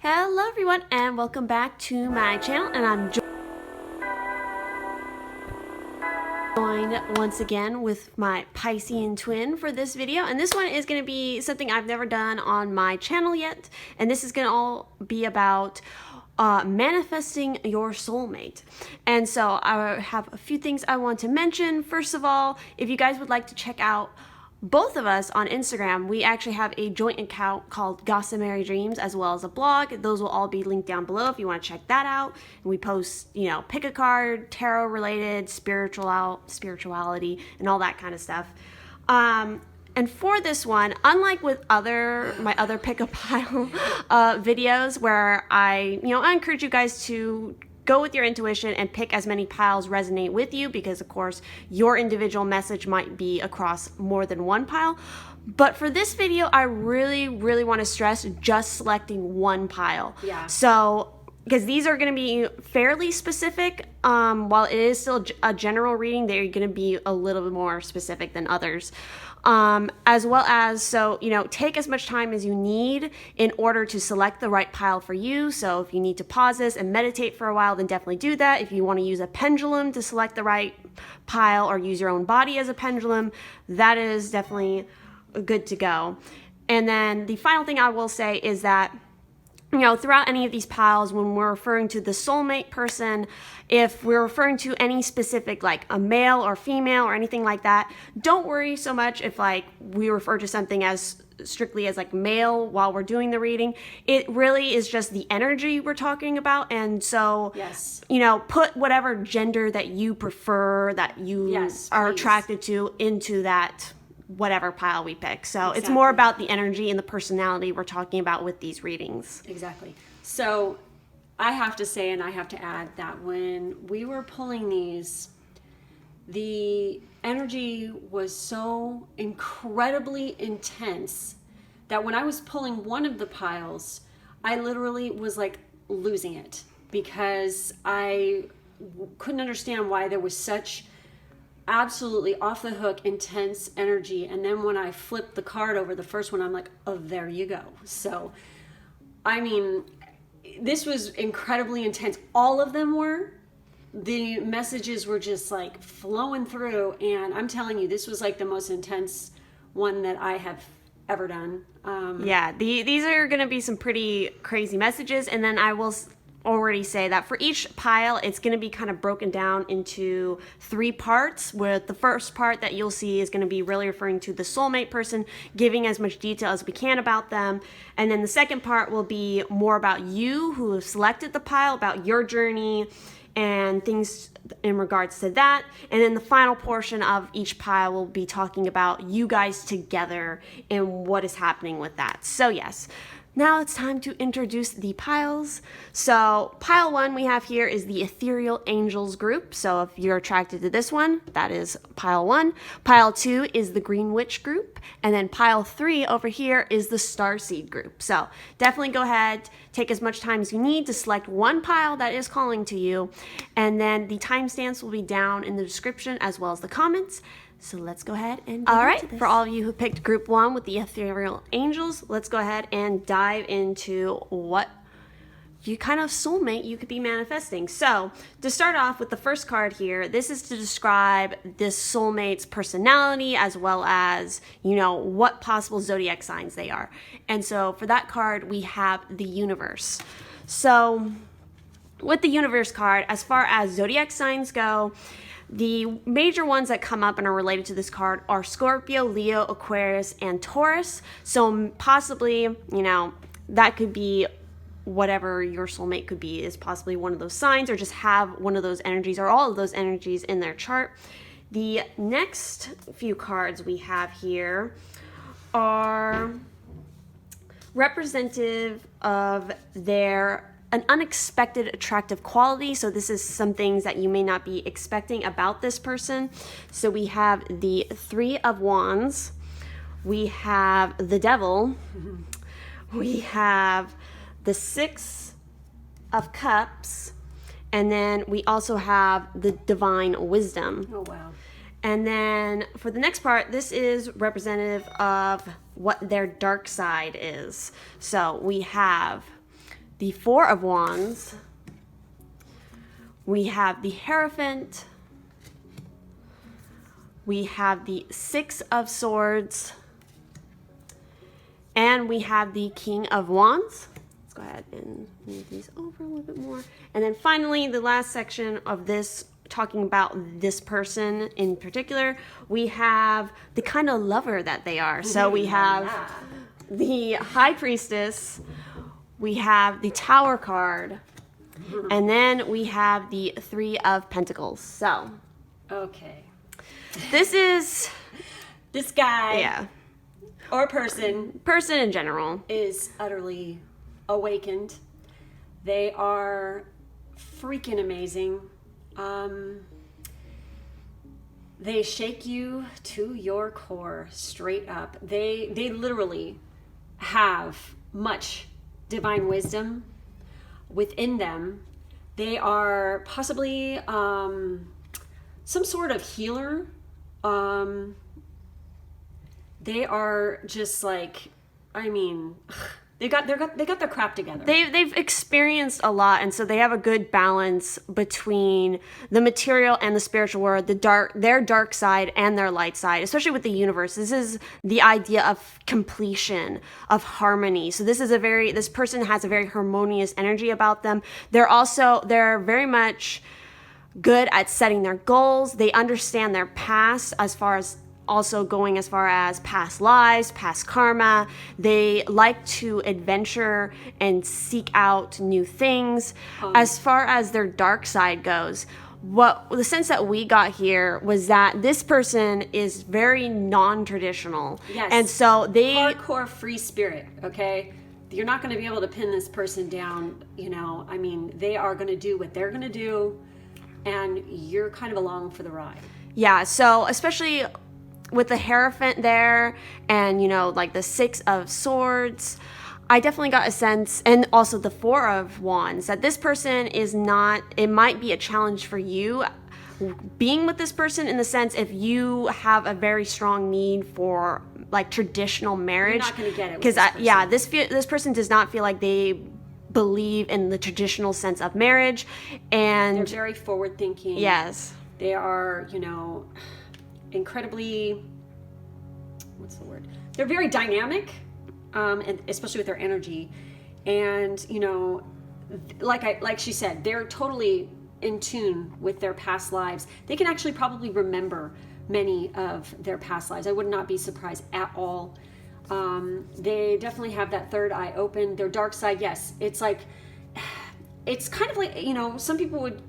Hello everyone and welcome back to my channel, and I'm joined once again with my Piscean twin for this video, and this one is going to be something I've never done on my channel yet, and this is going to all be about manifesting your soulmate. And so I have a few things I want to mention. First of all, if you guys would like to check out both of us on Instagram, we actually have a joint account called Gossamer Dreams, as well as a blog. Those will all be linked down below if you want to check that out. And we post, pick a card, tarot related, spirituality, and all that kind of stuff. And for this one, unlike with my other pick a pile videos where I encourage you guys to go with your intuition and pick as many piles resonate with you, because of course your individual message might be across more than one pile. But for this video, I really want to stress just selecting one pile. Yeah. So, because these are going to be fairly specific, while it is still a general reading, they're going to be a little bit more specific than others. As well as, so, take as much time as you need in order to select the right pile for you. So if you need to pause this and meditate for a while, then definitely do that. If you want to use a pendulum to select the right pile, or use your own body as a pendulum, that is definitely good to go. And then the final thing I will say is that, throughout any of these piles, when we're referring to the soulmate person, if we're referring to any specific, like a male or female or anything like that, don't worry so much if we refer to something as strictly as male while we're doing the reading. It really is just the energy we're talking about. And so, yes, put whatever gender that you prefer, that you are attracted to, into that whatever pile we pick. So exactly. It's more about the energy and the personality we're talking about with these readings. Exactly. So I have to say, and I have to add, that when we were pulling these, the energy was so incredibly intense that when I was pulling one of the piles, I literally was losing it, because I couldn't understand why there was such absolutely off the hook intense energy. And then when I flipped the card over, the first one, I'm like, oh, there you go. So I mean, this was incredibly intense. All of them were. The messages were just flowing through, and I'm telling you, this was the most intense one that I have ever done. These are going to be some pretty crazy messages. And then I will already say that for each pile, it's going to be kind of broken down into 3 parts, with the first part that you'll see is going to be really referring to the soulmate person, giving as much detail as we can about them. And then the second part will be more about you who have selected the pile, about your journey and things in regards to that. And then the final portion of each pile will be talking about you guys together and what is happening with that. So yes, now it's time to introduce the piles. So pile 1 we have here is the Ethereal Angels group. So if you're attracted to this one, that is pile 1. Pile 2 is the Green Witch group. And then pile 3 over here is the Starseed group. So definitely go ahead, take as much time as you need to select one pile that is calling to you. And then the timestamps will be down in the description as well as the comments. So let's go ahead and all right, for all of you who picked group 1 with the Ethereal Angels, let's go ahead and dive into what kind of soulmate you could be manifesting. So to start off with the first card here, this is to describe this soulmate's personality, as well as, what possible zodiac signs they are. And so for that card, we have the Universe. So with the Universe card, as far as zodiac signs go, the major ones that come up and are related to this card are Scorpio, Leo, Aquarius, and Taurus. So possibly, that could be whatever your soulmate could be, is possibly one of those signs, or just have one of those energies or all of those energies in their chart. The next few cards we have here are representative of an unexpected attractive quality. So this is some things that you may not be expecting about this person. So we have the 3 of Wands, we have the Devil, we have the 6 of Cups, and then we also have the Divine Wisdom. Oh, wow. And then for the next part, this is representative of what their dark side is. So we have the Four of Wands. We have the Hierophant. We have the Six of Swords. And we have the King of Wands. Let's go ahead and move these over a little bit more. And then finally, the last section of this, talking about this person in particular, we have the kind of lover that they are. So we have the High Priestess, we have the Tower card, and then we have the Three of Pentacles. So, okay, this is this guy, yeah, or person in general is utterly awakened. They are freaking amazing. They shake you to your core, straight up. They literally have much divine wisdom within them. They are possibly some sort of healer. They are just like, I mean, they got their crap together. They've experienced a lot, and so they have a good balance between the material and the spiritual world, their dark side and their light side, especially with the universe. This is the idea of completion, of harmony. So this person has a very harmonious energy about them. They're very much good at setting their goals. They understand their past as far as past lives, past karma. They like to adventure and seek out new things. As far as their dark side goes, the sense that we got here was that this person is very non-traditional. Yes. And so hardcore free spirit, okay? You're not going to be able to pin this person down, I mean, they are going to do what they're going to do, and you're kind of along for the ride. Yeah, so especially with the Hierophant there and, like the Six of Swords, I definitely got a sense, and also the Four of Wands, that this person it might be a challenge for you being with this person, in the sense if you have a very strong need for like traditional marriage. You're not going to get it with this person. This person does not feel like they believe in the traditional sense of marriage, and they're very forward thinking. Yes. They are, incredibly, what's the word? They're very dynamic, and especially with their energy. And, like she said, they're totally in tune with their past lives. They can actually probably remember many of their past lives. I would not be surprised at all. They definitely have that third eye open. Their dark side, yes. It's kind of like, some people would,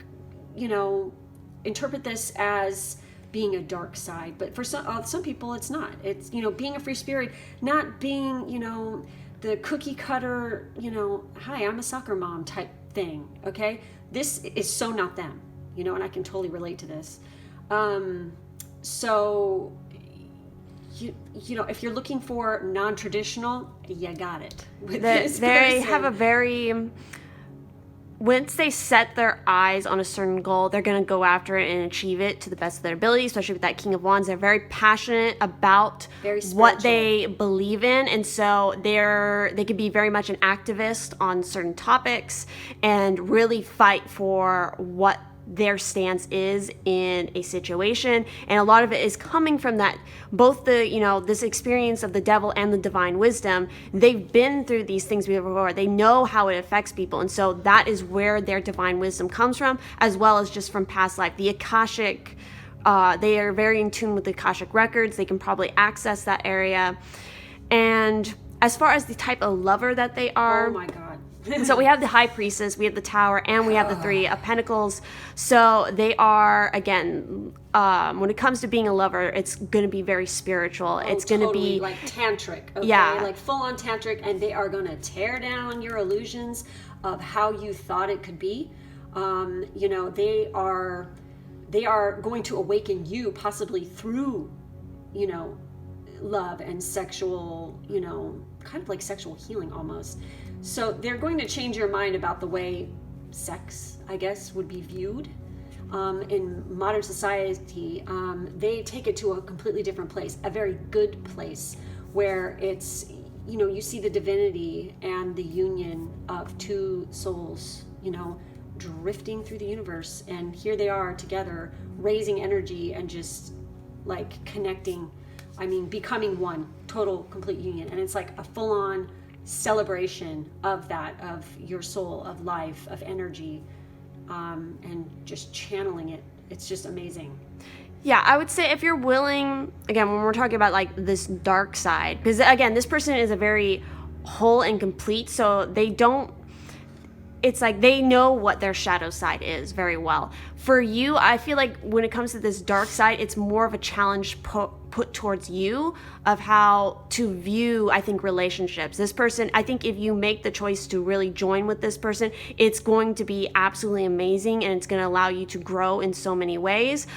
interpret this as being a dark side, but for some people it's not. It's, being a free spirit, not being, the cookie cutter, hi, I'm a soccer mom type thing, okay? This is so not them, and I can totally relate to this. So, if you're looking for non-traditional, you got it. They have a very... Once they set their eyes on a certain goal, they're going to go after it and achieve it to the best of their ability, especially with that King of Wands. They're very passionate about what they believe in, and so they could be very much an activist on certain topics and really fight for what their stance is in a situation. And a lot of it is coming from that, both the this experience of the devil and the divine wisdom. They've been through these things before. They know how it affects people, and so that is where their divine wisdom comes from, as well as just from past life. The Akashic, they are very in tune with the Akashic records. They can probably access that area. And as far as the type of lover that they are, oh my god. So we have the High Priestess, we have the Tower, and we have the Three of Pentacles. So they are, again, when it comes to being a lover, it's going to be very spiritual. It's going to be like tantric, okay? Yeah, like full-on tantric, and they are going to tear down your illusions of how you thought it could be. They are going to awaken you possibly through, love and sexual, kind of like sexual healing almost. So they're going to change your mind about the way sex, I guess, would be viewed in modern society. They take it to a completely different place, a very good place, where it's, you see the divinity and the union of two souls, drifting through the universe, and here they are together, raising energy and just like connecting. I mean, becoming one, total, complete union. And it's like a full-on celebration of that, of your soul, of life, of energy, and just channeling it. It's just amazing. Yeah, I would say if you're willing, again, when we're talking about like this dark side, because again, this person is a very whole and complete, so it's like they know what their shadow side is very well. For you, I feel like when it comes to this dark side, it's more of a challenge put towards you of how to view, I think, relationships. This person, I think if you make the choice to really join with this person, it's going to be absolutely amazing, and it's going to allow you to grow in so many ways.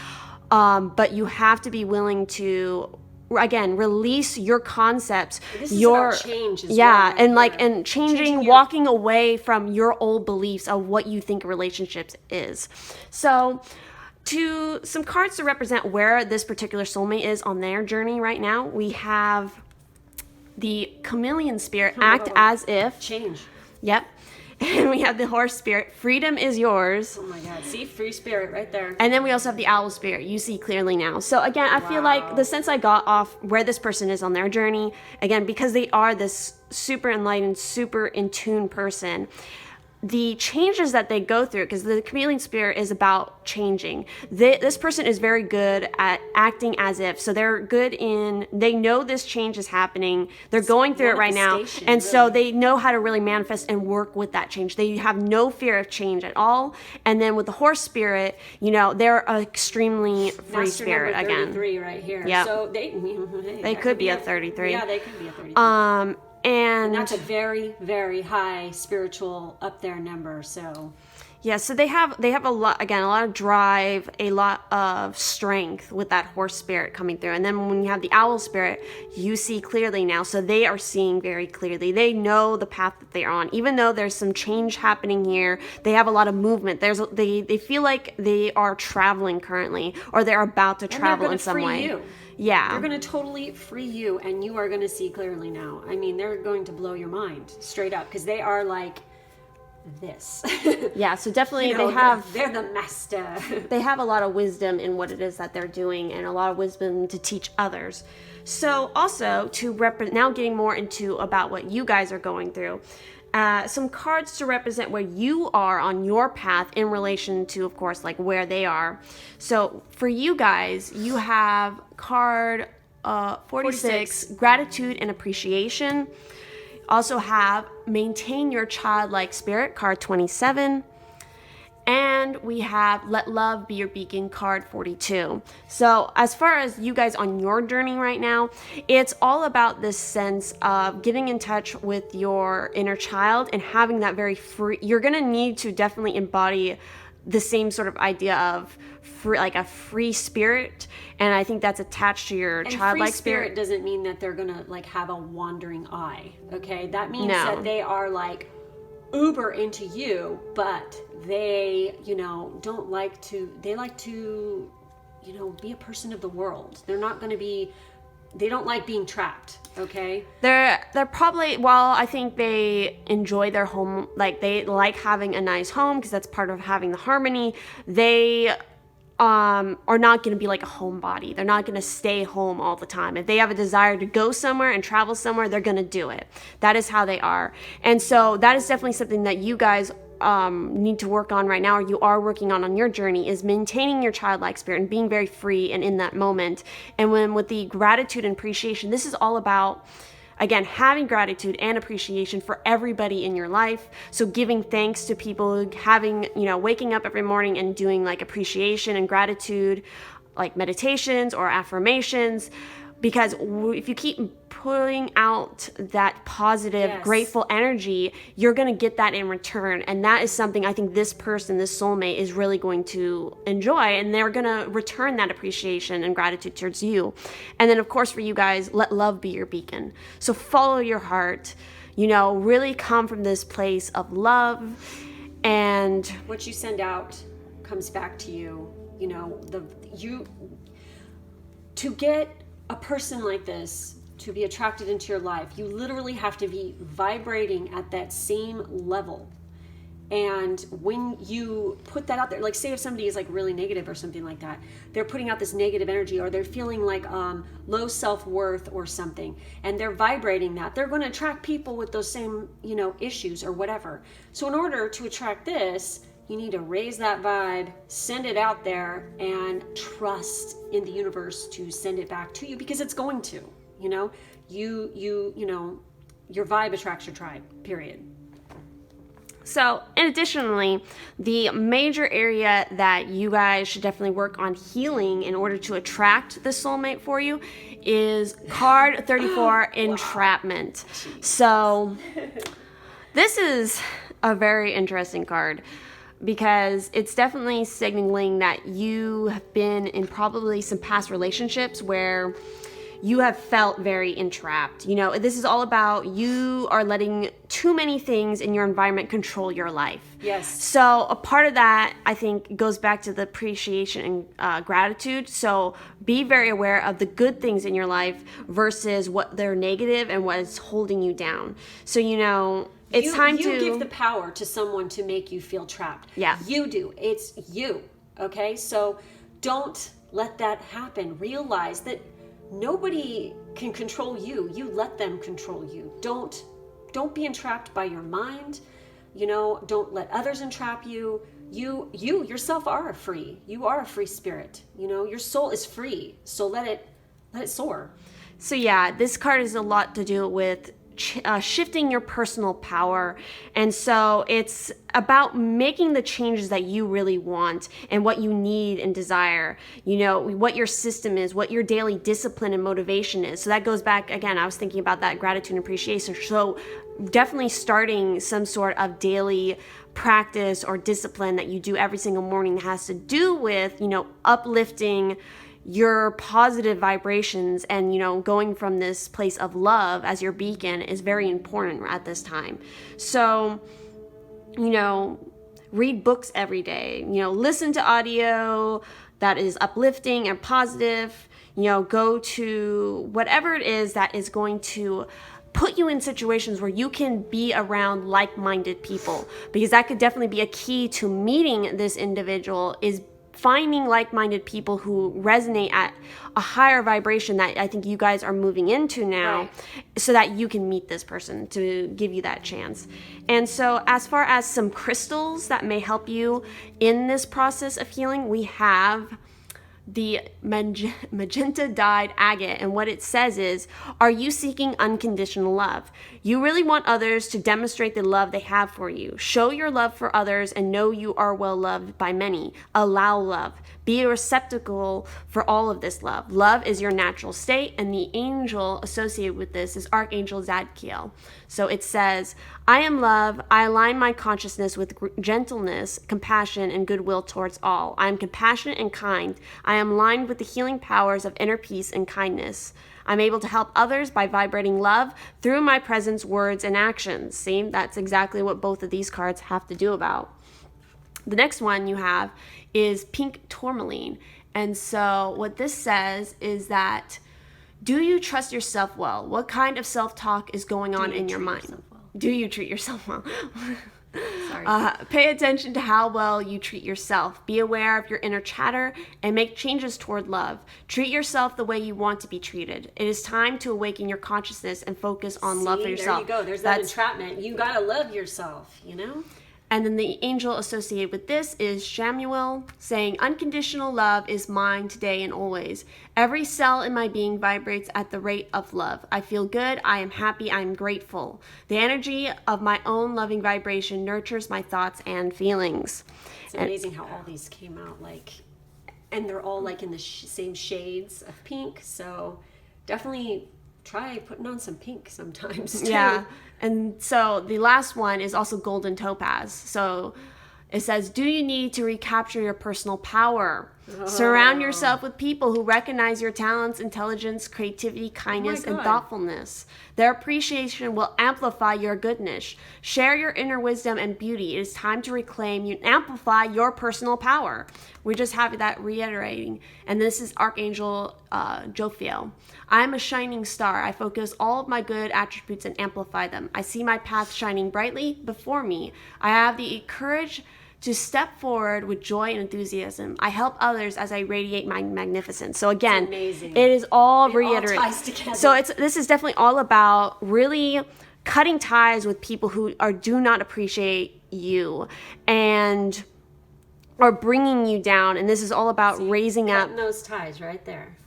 But you have to be willing to, again, release your concepts. This is about change as well, and like, and changing, walking away from your old beliefs of what you think relationships is. So to some cards to represent where this particular soulmate is on their journey right now, we have the chameleon spirit, act as if. Change. Yep. And we have the horse spirit, freedom is yours. Oh my God, see, free spirit right there. And then we also have the owl spirit, you see clearly now. So again, I feel like the sense I got off where this person is on their journey, again, because they are this super enlightened, super in tune person, the changes that they go through, because the chameleon spirit is about changing. This person is very good at acting as if. So they're good they know this change is happening. They're going through it right now. And so they know how to really manifest and work with that change. They have no fear of change at all. And then with the horse spirit, they're an extremely free spirit again. 33 right here. Yep. So they could be a 33. Yeah, they could be a 33. And that's a very, very high spiritual up there number. So yeah, so they have a lot of drive, a lot of strength with that horse spirit coming through. And then when you have the owl spirit, you see clearly now. So they are seeing very clearly. They know the path that they're on. Even though there's some change happening here, they have a lot of movement. They feel like they are traveling currently, or they're about to travel in some way. You. Yeah. They're going to totally free you, and you are going to see clearly now. I mean, they're going to blow your mind straight up, because they are like this. Yeah, so definitely they're the master. They have a lot of wisdom in what it is that they're doing, and a lot of wisdom to teach others. So also now getting more into about what you guys are going through. Some cards to represent where you are on your path in relation to, of course, like where they are. So for you guys, you have card 46, gratitude and appreciation. Also have maintain your childlike spirit, card 27. And we have let love be your beacon, card 42. So as far as you guys on your journey right now, it's all about this sense of getting in touch with your inner child and having that very free. You're going to need to definitely embody the same sort of idea of free, like a free spirit, and I think that's attached to your childlike spirit. Doesn't mean that they're going to like have a wandering eye, okay? That means that they are like uber into you, but they don't like to, they like to be a person of the world. They're not going to be, they don't like being trapped, okay? They're probably, well, I think they enjoy their home, like they like having a nice home because that's part of having the harmony. They are not going to be like a homebody. They're not going to stay home all the time. If they have a desire to go somewhere and travel somewhere, they're going to do it. That is how they are. And so that is definitely something that you guys need to work on right now, or you are working on your journey, is maintaining your childlike spirit and being very free and in that moment. And when with the gratitude and appreciation, this is all about, again, having gratitude and appreciation for everybody in your life. So giving thanks to people, having, waking up every morning and doing like appreciation and gratitude, like meditations or affirmations. Because if you keep putting out that positive, grateful energy, you're going to get that in return. And that is something I think this person, this soulmate, is really going to enjoy. And they're going to return that appreciation and gratitude towards you. And then, of course, for you guys, let love be your beacon. So follow your heart, really come from this place of love. And what you send out comes back to you. To get a person like this to be attracted into your life, you literally have to be vibrating at that same level. And when you put that out there, like say if somebody is like really negative or something like that, they're putting out this negative energy, or they're feeling like low self-worth or something, and they're vibrating that, they're going to attract people with those same, issues or whatever. So in order to attract this, you need to raise that vibe, send it out there, and trust in the universe to send it back to you, because it's going to, your vibe attracts your tribe, period. So, and additionally, the major area that you guys should definitely work on healing in order to attract the soulmate for you is card 34, Entrapment. So, this is a very interesting card because it's definitely signaling that you have been in probably some past relationships where you have felt very entrapped. This is all about you are letting too many things in your environment control your life. Yes. So a part of that, I think, goes back to the appreciation and gratitude. So be very aware of the good things in your life versus what they're negative and what is holding you down. So, it's time to... You give the power to someone to make you feel trapped. Yeah. You do. It's you. Okay? So don't let that happen. Realize that nobody can control you. You let them control you. Don't be entrapped by your mind. Don't let others entrap you. You yourself are free. You are a free spirit. Your soul is free. So let it soar. So yeah, this card is a lot to do with shifting your personal power. And so it's about making the changes that you really want and what you need and desire, what your system is, what your daily discipline and motivation is. So that goes back, again, I was thinking about that gratitude and appreciation. So definitely starting some sort of daily practice or discipline that you do every single morning that has to do with, uplifting your positive vibrations and going from this place of love as your beacon is very important at this time. So read books every day, listen to audio that is uplifting and positive, go to whatever it is that is going to put you in situations where you can be around like-minded people, because that could definitely be a key to meeting this individual, is finding like-minded people who resonate at a higher vibration that I think you guys are moving into now, right, so that you can meet this person to give you that chance. And so as far as some crystals that may help you in this process of healing, we have the magenta dyed agate, and what it says is, are you seeking unconditional love? You really want others to demonstrate the love they have for you. Show your love for others and know you are well loved by many. Allow love. Be a receptacle for all of this love. Love is your natural state, and the angel associated with this is Archangel Zadkiel. So it says, I am love. I align my consciousness with gentleness, compassion, and goodwill towards all. I am compassionate and kind. I am aligned with the healing powers of inner peace and kindness. I'm able to help others by vibrating love through my presence, words, and actions. See, that's exactly what both of these cards have to do about. The next one you have is pink tourmaline. And so what this says is that, do you trust yourself well? What kind of self-talk is going on in your mind? Do you treat yourself well? Sorry. Pay attention to how well you treat yourself. Be aware of your inner chatter and make changes toward love. Treat yourself the way you want to be treated. It is time to awaken your consciousness and focus on love for yourself. There you go. There's that entrapment. You got to love yourself, And then the angel associated with this is Shamuel, saying, unconditional love is mine today and always. Every cell in my being vibrates at the rate of love. I feel good. I am happy. I am grateful. The energy of my own loving vibration nurtures my thoughts and feelings. It's amazing how all these came out and they're all in the same shades of pink. So definitely try putting on some pink sometimes too. Yeah. And so the last one is also golden topaz. So it says, do you need to recapture your personal power? Surround yourself with people who recognize your talents, intelligence, creativity, kindness, and God. thoughtfulness. Their appreciation will amplify your goodness. Share your inner wisdom and beauty. It is time to reclaim and amplify your personal power. We just have that reiterating. And this is Archangel Jophiel. I am a shining star. I focus all of my good attributes and amplify them. I see my path shining brightly before me. I have the courage to step forward with joy and enthusiasm. I help others as I radiate my magnificence. So again, amazing. it is all It reiterated. all ties together. So this is definitely all about really cutting ties with people who do not appreciate you and are bringing you down. And this is all about raising up Cutting those ties right there.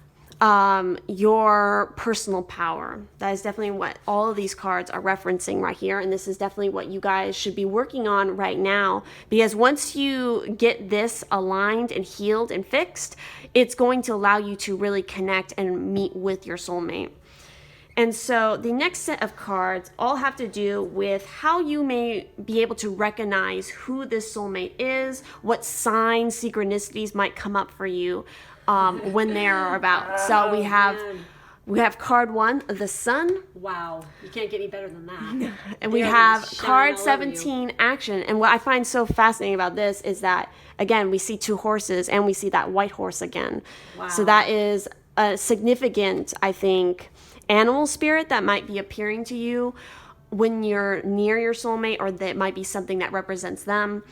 your personal power. That is definitely what all of these cards are referencing right here. And this is definitely what you guys should be working on right now. Because once you get this aligned and healed and fixed, it's going to allow you to really connect and meet with your soulmate. And so the next set of cards all have to do with how you may be able to recognize who this soulmate is, what signs, synchronicities might come up for you when they are about. So we have card 1, the sun. Wow, you can't get any better than that. And we They are have gonna shine card all over 17, action. And what I find so fascinating about this is that, again, we see 2 horses and we see that white horse again. Wow. So that is a significant, I think, animal spirit that might be appearing to you when you're near your soulmate, or that might be something that represents them.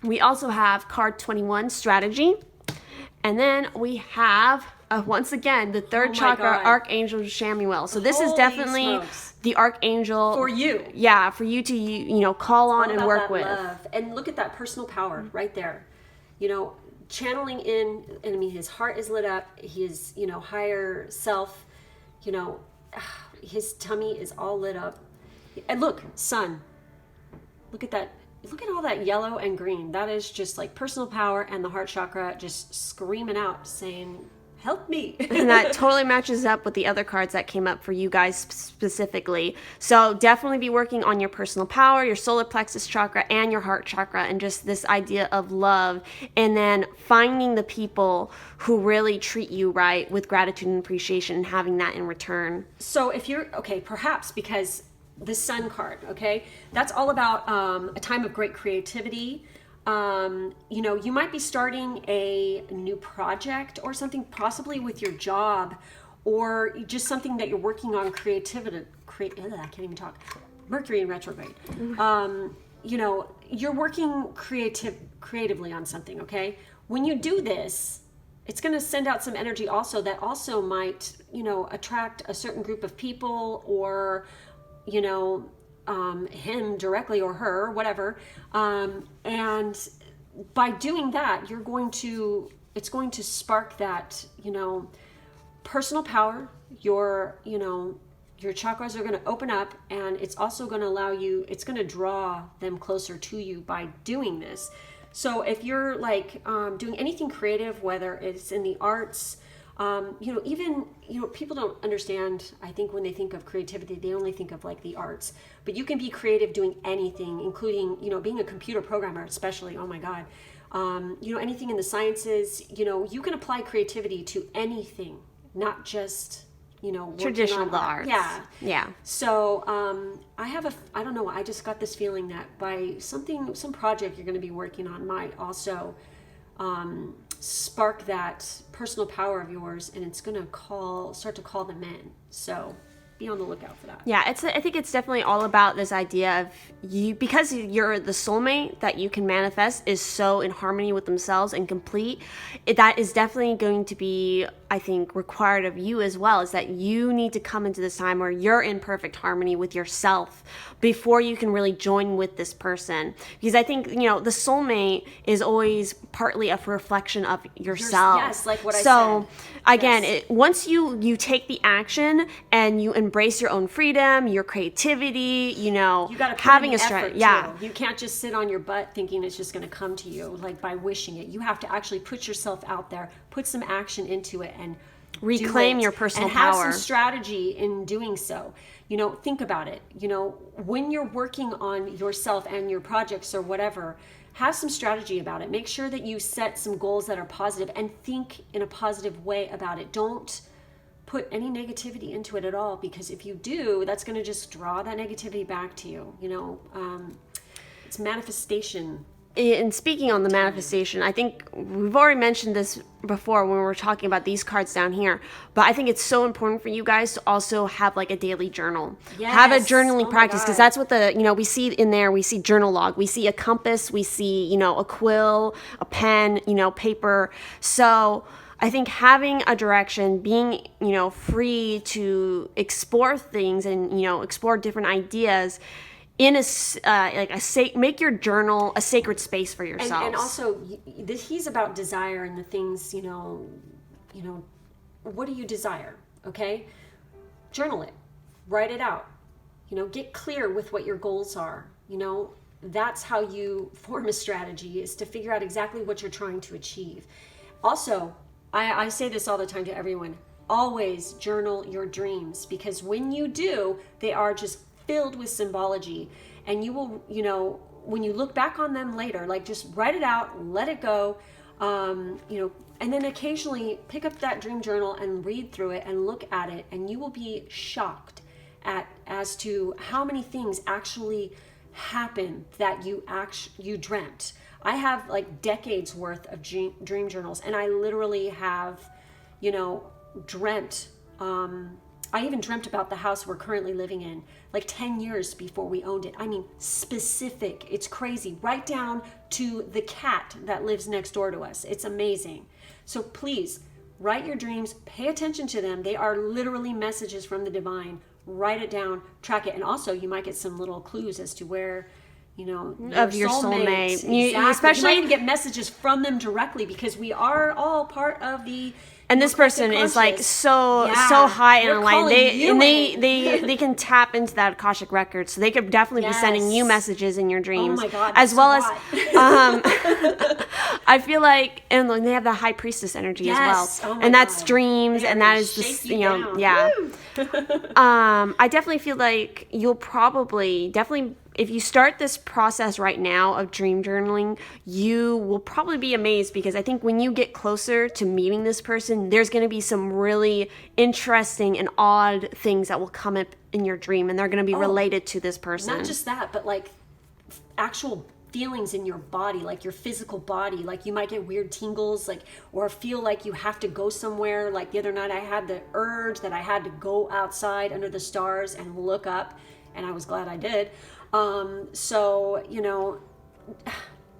We also have card 21, strategy. And then we have, once again, the third chakra, God. Archangel Shamuel. So this is Holy definitely smokes. the Archangel. For you. Yeah, for you to, call on and All work about with. that love. And look at that personal power right there. Channeling in, and I mean, his heart is lit up. His, higher self, his tummy is all lit up. And look, sun. Look at that. Look at all that yellow and green. That is just like personal power and the heart chakra just screaming out, saying, help me. And that totally matches up with the other cards that came up for you guys specifically. So definitely be working on your personal power, your solar plexus chakra, and your heart chakra, and just this idea of love. And then finding the people who really treat you right with gratitude and appreciation, and having that in return. So if you're, perhaps because the sun card, that's all about a time of great creativity. You might be starting a new project or something, possibly with your job, or just something that you're working on creativity. I can't even talk. Mercury in retrograde. You're working creatively on something. When you do this, it's going to send out some energy also that also might, attract a certain group of people, or, him directly or her, whatever. And by doing that, it's going to spark that, personal power. Your chakras are going to open up, and it's also going to allow you, it's going to draw them closer to you by doing this. So if you're doing anything creative, whether it's in the arts, even people don't understand, I think, when they think of creativity, they only think of the arts, but you can be creative doing anything, including, being a computer programmer, especially. Oh my God. Anything in the sciences, you can apply creativity to anything, not just, Traditional arts. Yeah. Yeah. So, I don't know, I just got this feeling that by some project you're going to be working on might also, spark that personal power of yours, and it's going to start to call them in. So be on the lookout for that. Yeah, I think it's definitely all about this idea of you, because you're the soulmate that you can manifest is so in harmony with themselves and complete. That is definitely going to be, I think, required of you as well, is that you need to come into this time where you're in perfect harmony with yourself before you can really join with this person. Because I think, the soulmate is always partly a reflection of yourself. Yes, like what I said. So again, Yes. once you take the action and you embrace your own freedom, your creativity, You got to having a effort strategy. Yeah. too. You can't just sit on your butt thinking it's just going to come to you by wishing it. You have to actually put yourself out there, put some action into it, and Reclaim do it, your personal and have power. some strategy in doing so. Think about it. When you're working on yourself and your projects or whatever, have some strategy about it. Make sure that you set some goals that are positive and think in a positive way about it. Don't put any negativity into it at all, because if you do, that's going to just draw that negativity back to you. It's manifestation. And speaking on the manifestation, I think we've already mentioned this before when we were talking about these cards down here, but I think it's so important for you guys to also have like a daily journal. Yes. Have a journaling practice, because God. that's what we see in there. We see journal log, we see a compass, we see, a quill, a pen, paper. So I think having a direction, being, free to explore things and, explore different ideas in make your journal a sacred space for yourself. And also, he's about desire and the things, what do you desire? Okay, journal it, write it out. Get clear with what your goals are. That's how you form a strategy, is to figure out exactly what you're trying to achieve. Also, I say this all the time to everyone: always journal your dreams, because when you do, they are just filled with symbology, and you will, when you look back on them later, like, just write it out, let it go, and then occasionally pick up that dream journal and read through it and look at it, and you will be shocked as to how many things actually happen that you dreamt. I have like decades worth of dream journals, and I literally have, dreamt. I even dreamt about the house we're currently living in like 10 years before we owned it. I mean, specific. It's crazy. Right down to the cat that lives next door to us. It's amazing. So please, write your dreams. Pay attention to them. They are literally messages from the divine. Write it down. Track it. And also, you might get some little clues as to where, of your soulmate. Exactly. Especially, you might even get messages from them directly, because we are all part of the... And this person is like so high in line. They can tap into that Akashic record, so they could definitely be sending you messages in your dreams. Oh my God, as well as I feel like, and they have the high priestess energy as well. Oh and that's God. dreams, and that is this, I definitely feel like you'll probably if you start this process right now of dream journaling, you will probably be amazed, because I think when you get closer to meeting this person, there's going to be some really interesting and odd things that will come up in your dream, and they're going to be related to this person. Not just that, but like actual feelings in your body, like your physical body. Like, you might get weird tingles, like, or feel like you have to go somewhere. Like the other night, I had the urge that I had to go outside under the stars and look up, and I was glad I did. So,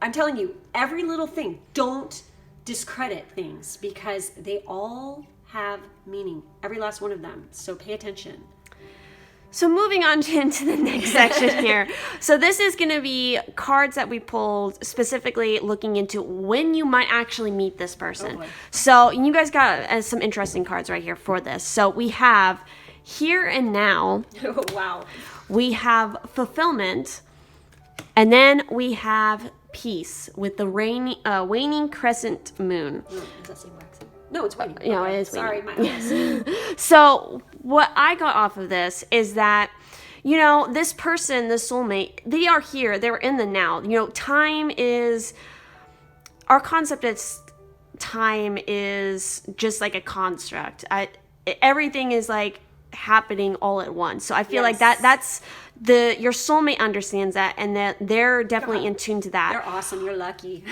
I'm telling you, every little thing, don't discredit things, because they all have meaning, every last one of them. So pay attention. So moving on into the next section here. So this is going to be cards that we pulled specifically looking into when you might actually meet this person. Oh, so you guys got some interesting cards right here for this. So we have Here and Now. Oh, wow. We have Fulfillment, and then we have Peace with the waning crescent moon. Does that say waxing? No, it's waning. It is Sorry, waning. my eyes. So what I got off of this is that, this person, the soulmate, they are here. They're in the now. Time is... Our concept is time is just like a construct. Everything is like happening all at once. So I feel like that's your soulmate understands that, and that they're definitely in tune to that. They're awesome. You're lucky.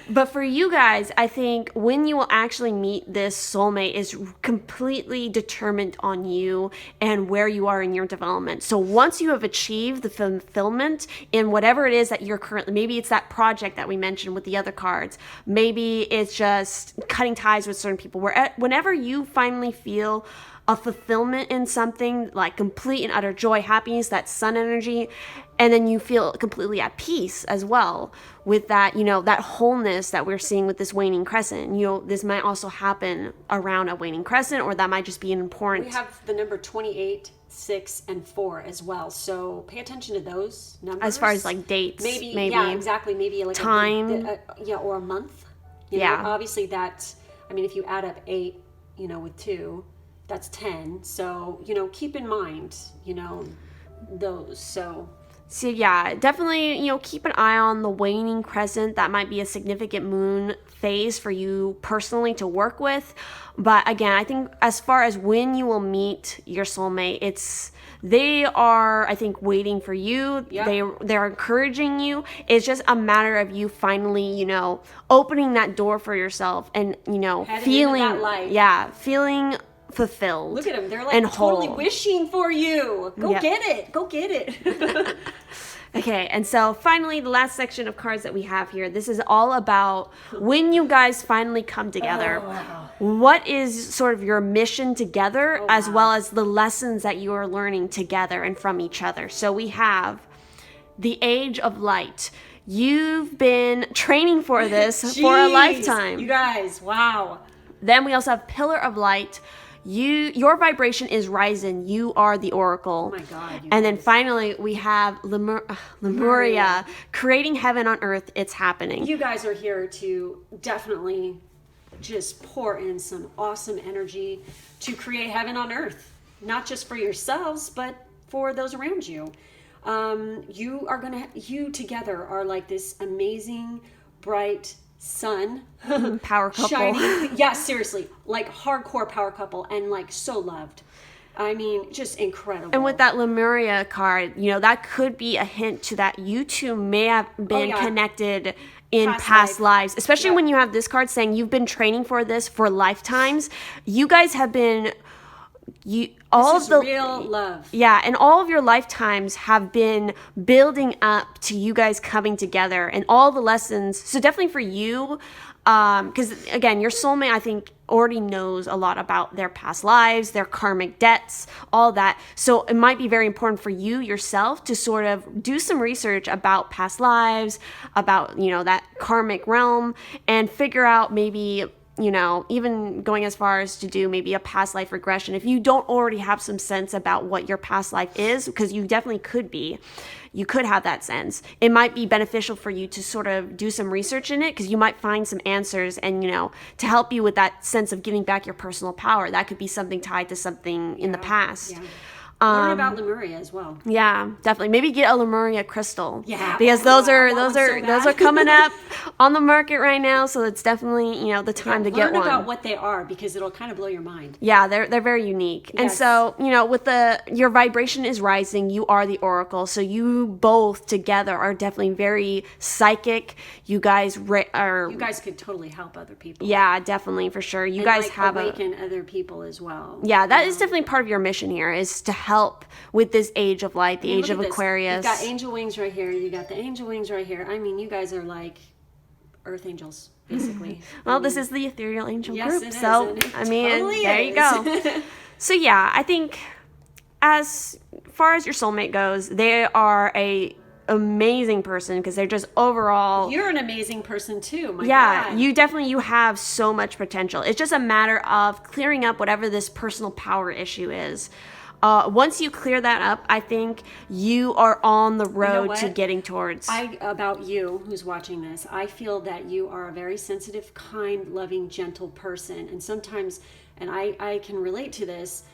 But for you guys, I think when you will actually meet this soulmate is completely determined on you and where you are in your development. So once you have achieved the fulfillment in whatever it is that you're currently, maybe it's that project that we mentioned with the other cards, maybe it's just cutting ties with certain people, whenever you finally feel a fulfillment in something, like complete and utter joy, happiness, that sun energy, and then you feel completely at peace as well with that, that wholeness that we're seeing with this waning crescent. This might also happen around a waning crescent, or that might just be an important... We have the number 28, 6, and 4 as well, so pay attention to those numbers. As far as like dates, maybe. Yeah, exactly. Maybe like time. Or a month. Obviously that, if you add up 8, with 2, that's 10. So, keep in mind, those. So So yeah, definitely, keep an eye on the waning crescent. That might be a significant moon phase for you personally to work with. But again, I think as far as when you will meet your soulmate, they are, I think, waiting for you. Yep. They're encouraging you. It's just a matter of you finally, opening that door for yourself and, Headed feeling, into that light. feeling fulfilled. Look at them. They're like and totally whole. wishing for you. Go Yep. get it. Go get it. Okay, and so finally, the last section of cards that we have here, this is all about when you guys finally come together. Oh, wow. What is sort of your mission together, as wow. well as the lessons that you are learning together and from each other. So we have the Age of Light. You've been training for this for a Jeez, lifetime. You guys, wow. Then we also have Pillar of Light. Your vibration is rising. You are the oracle. Oh my God. And then finally, we have Lemuria, creating heaven on earth. It's happening. You guys are here to definitely just pour in some awesome energy to create heaven on earth, not just for yourselves, but for those around you. You together are like this amazing, bright sun. Power couple. Shining. Yeah, seriously. Like hardcore power couple and like so loved. I mean, just incredible. And with that Lemuria card, that could be a hint to that you two may have been connected in past lives, especially when you have this card saying you've been training for this for lifetimes. You guys have been real love. Yeah, and all of your lifetimes have been building up to you guys coming together and all the lessons. So definitely for you, because again, your soulmate, I think, already knows a lot about their past lives, their karmic debts, all that. So it might be very important for you yourself to sort of do some research about past lives, about, that karmic realm, and figure out maybe, even going as far as to do maybe a past life regression. If you don't already have some sense about what your past life is, because you definitely you could have that sense. It might be beneficial for you to sort of do some research in it, because you might find some answers and, to help you with that sense of giving back your personal power. That could be something tied to something in the past. Yeah. Learn about Lemuria as well. Yeah, definitely. Maybe get a Lemuria crystal. Yeah, because those are coming up on the market right now. So it's definitely the time to get one. Learn about what they are, because it'll kind of blow your mind. Yeah, they're very unique. Yes. And so with your vibration is rising. You are the oracle. So you both together are definitely very psychic. You guys are. You guys could totally help other people. Yeah, definitely, for sure. You guys have awaken other people as well. Yeah, that is definitely part of your mission here, is to help with this Age of Light, the Age of Aquarius. You've got angel wings right here. You got the angel wings right here. I mean, you guys are like earth angels, basically. Well, this is the Ethereal Angel group. It is, so, and it totally there is. You go. So, yeah, I think as far as your soulmate goes, they are a amazing person, because they're just overall. You're an amazing person too. My God. You have so much potential. It's just a matter of clearing up whatever this personal power issue is. Once you clear that up, I think you are on the road to getting towards. About you, who's watching this, I feel that you are a very sensitive, kind, loving, gentle person. And sometimes, and I can relate to this,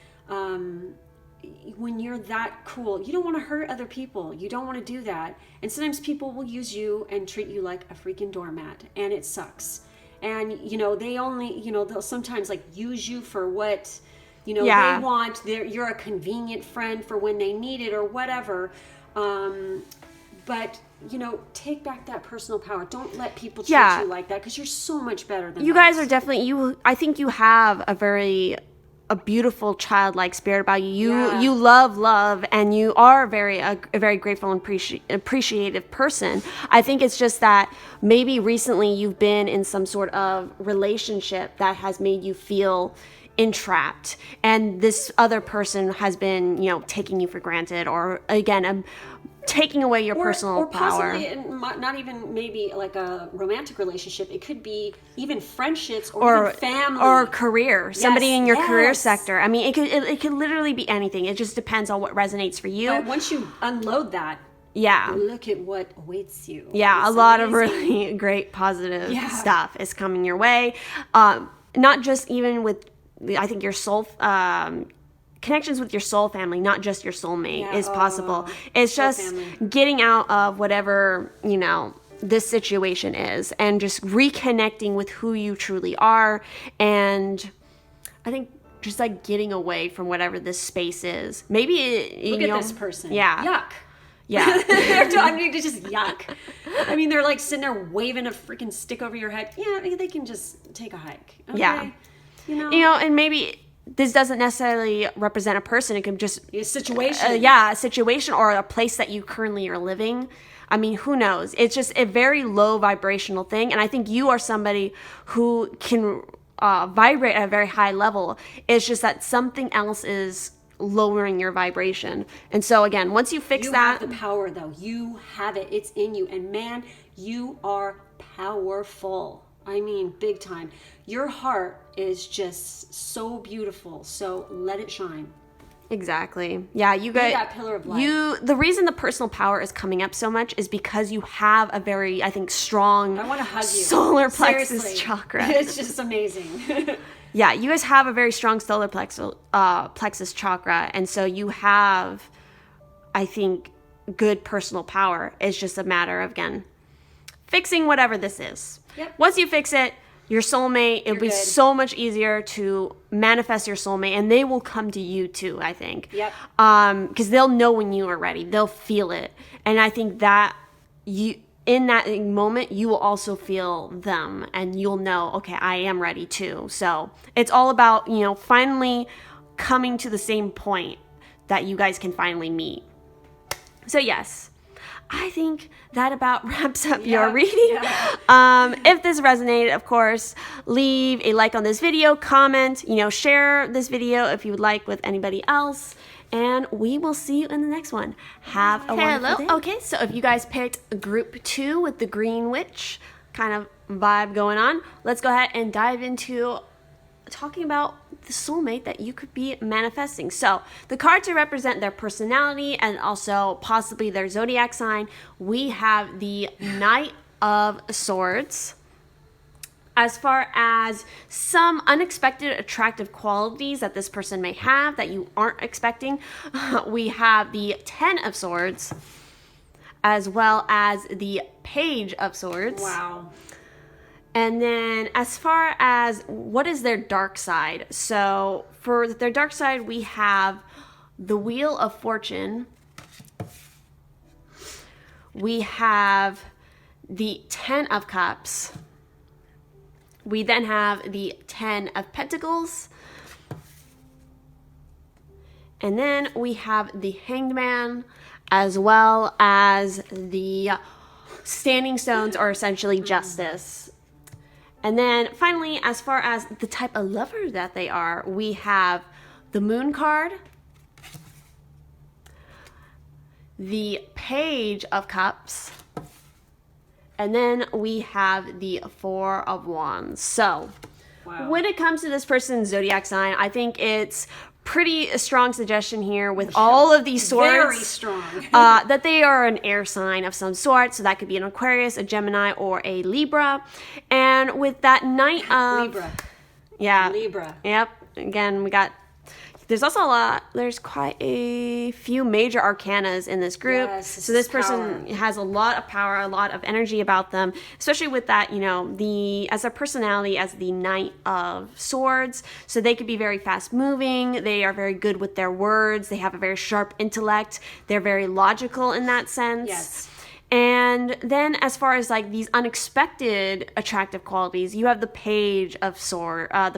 when you're that cool, you don't want to hurt other people. You don't want to do that. And sometimes people will use you and treat you like a freaking doormat. And it sucks. And, they only, they'll sometimes like use you for what... they want. You're a convenient friend for when they need it or whatever. But, take back that personal power. Don't let people treat you like that, because you're so much better than you guys are definitely, I think you have a beautiful childlike spirit about you. You love, and you are a very grateful and appreciative person. I think it's just that maybe recently you've been in some sort of relationship that has made you feel entrapped, and this other person has been taking you for granted, or again taking away your personal power. Possibly not even maybe like a romantic relationship. It could be even friendships or even family or career. Somebody in your career sector. I mean, it could literally be anything. It just depends on what resonates for you. But once you unload that, look at what awaits you. Yeah, it's a lot of really great positive stuff is coming your way. Not just even with, I think, your soul connections with your soul family, not just your soulmate, Yeah, is possible. It's soul just family. getting out of whatever, this situation is, and just reconnecting with who you truly are. And I think just like getting away from whatever this space is. Maybe Look at this person. Yeah. Yuck. Yeah. I mean, it's just yuck. I mean, they're like sitting there waving a freaking stick over your head. Yeah, they can just take a hike. Okay? Yeah. And maybe this doesn't necessarily represent a person. It could just a situation. a situation or a place that you currently are living. I mean, who knows? It's just a very low vibrational thing. And I think you are somebody who can vibrate at a very high level. It's just that something else is lowering your vibration. And so again, once you fix that, you have the power, though. You have it. It's in you. And man, you are powerful. I mean, big time. Your heart is just so beautiful. So let it shine. Exactly. Yeah, you guys. That pillar of light. The reason the personal power is coming up so much is because you have a very, I think, strong I want to hug you. solar plexus Seriously. chakra. It's just amazing. Yeah, you guys have a very strong solar plexus chakra, and so you have, I think, good personal power. It's just a matter of, again, fixing whatever this is. Yep. Once you fix it, your soulmate, it'll be good. so much easier to manifest your soulmate, and they will come to you too, I think. Yep. Because they'll know when you are ready. They'll feel it. And I think that in that moment, you will also feel them, and you'll know, okay, I am ready too. So it's all about, finally coming to the same point that you guys can finally meet. So yes, I think that about wraps up your reading. Yeah. If this resonated, of course, leave a like on this video, comment, share this video if you would like with anybody else. And we will see you in the next one. Have a wonderful day. Okay, so if you guys picked group 2 with the Green Witch kind of vibe going on, let's go ahead and dive into talking about the soulmate that you could be manifesting. So the cards to represent their personality and also possibly their zodiac sign, we have the Knight of Swords. As far as some unexpected attractive qualities that this person may have that you aren't expecting, we have the 10 of Swords, as well as the Page of Swords. Wow. And then as far as what is their dark side, so for their dark side, we have the Wheel of Fortune. We have the 10 of Cups. We then have the 10 of Pentacles. And then we have the Hanged Man, as well as the Standing Stones, or essentially Justice. And then finally, as far as the type of lover that they are, we have the Moon card, the Page of Cups, and then we have the Four of Wands. So when it comes to this person's zodiac sign, I think it's pretty a strong suggestion here with all of these swords. Very strong. That they are an air sign of some sort. So that could be an Aquarius, a Gemini, or a Libra. And with that Knight of... Libra. Yeah. Libra. Yep. Again, we got... There's also there's quite a few major arcanas in this group. Yes, so this person has a lot of power, a lot of energy about them, especially with that, as a personality as the Knight of Swords. So they could be very fast moving. They are very good with their words. They have a very sharp intellect. They're very logical in that sense. Yes. And then as far as like these unexpected attractive qualities, you have the Page of Swords.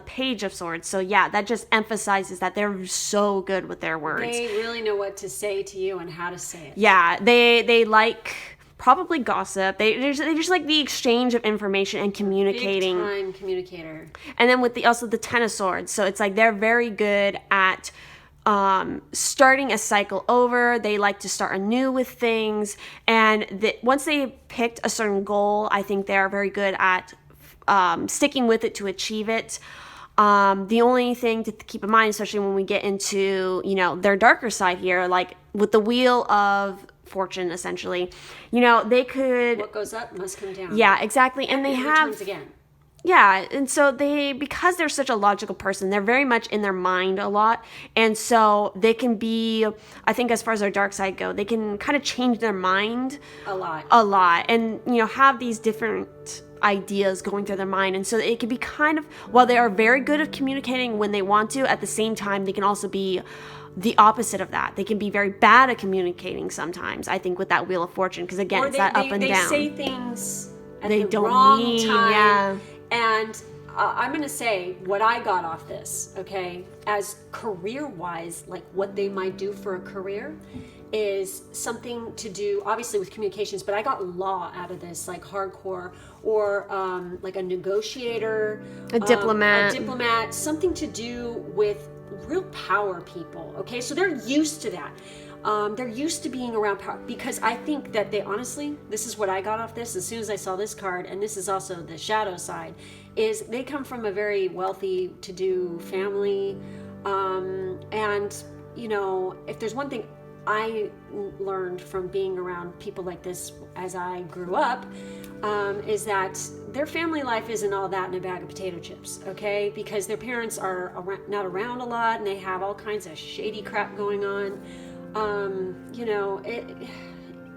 So yeah, that just emphasizes that they're so good with their words. They really know what to say to you and how to say it. Yeah, they like probably gossip. They just like the exchange of information and communicating. Big time communicator. And then with also the 10 of Swords. So it's like they're very good at starting a cycle over. They like to start anew with things, and once they picked a certain goal, I think they are very good at sticking with it to achieve it. The only thing to keep in mind, especially when we get into their darker side here, like with the Wheel of Fortune, essentially, they could, what goes up must come down. yeah, exactly. And they have returns again. Yeah, and so because they're such a logical person, they're very much in their mind a lot. And so they can be, I think as far as their dark side go, they can kind of change their mind A lot. and, have these different ideas going through their mind. And so it can be kind of, while they are very good at communicating when they want to, at the same time, they can also be the opposite of that. They can be very bad at communicating sometimes, I think, with that Wheel of Fortune. Because again, it's that up and down. They say things at They the don't wrong mean, time. yeah. And I'm going to say what I got off this, okay, as career-wise, like what they might do for a career is something to do, obviously, with communications, but I got law out of this, like hardcore, or like a negotiator. A diplomat. Something to do with real power people, okay? So they're used to that. They're used to being around power, because I think that they honestly, this is what I got off this as soon as I saw this card, and this is also the shadow side, is they come from a very wealthy, to-do family. And, if there's one thing I learned from being around people like this as I grew up, is that their family life isn't all that in a bag of potato chips, okay? Because their parents are not around a lot, and they have all kinds of shady crap going on.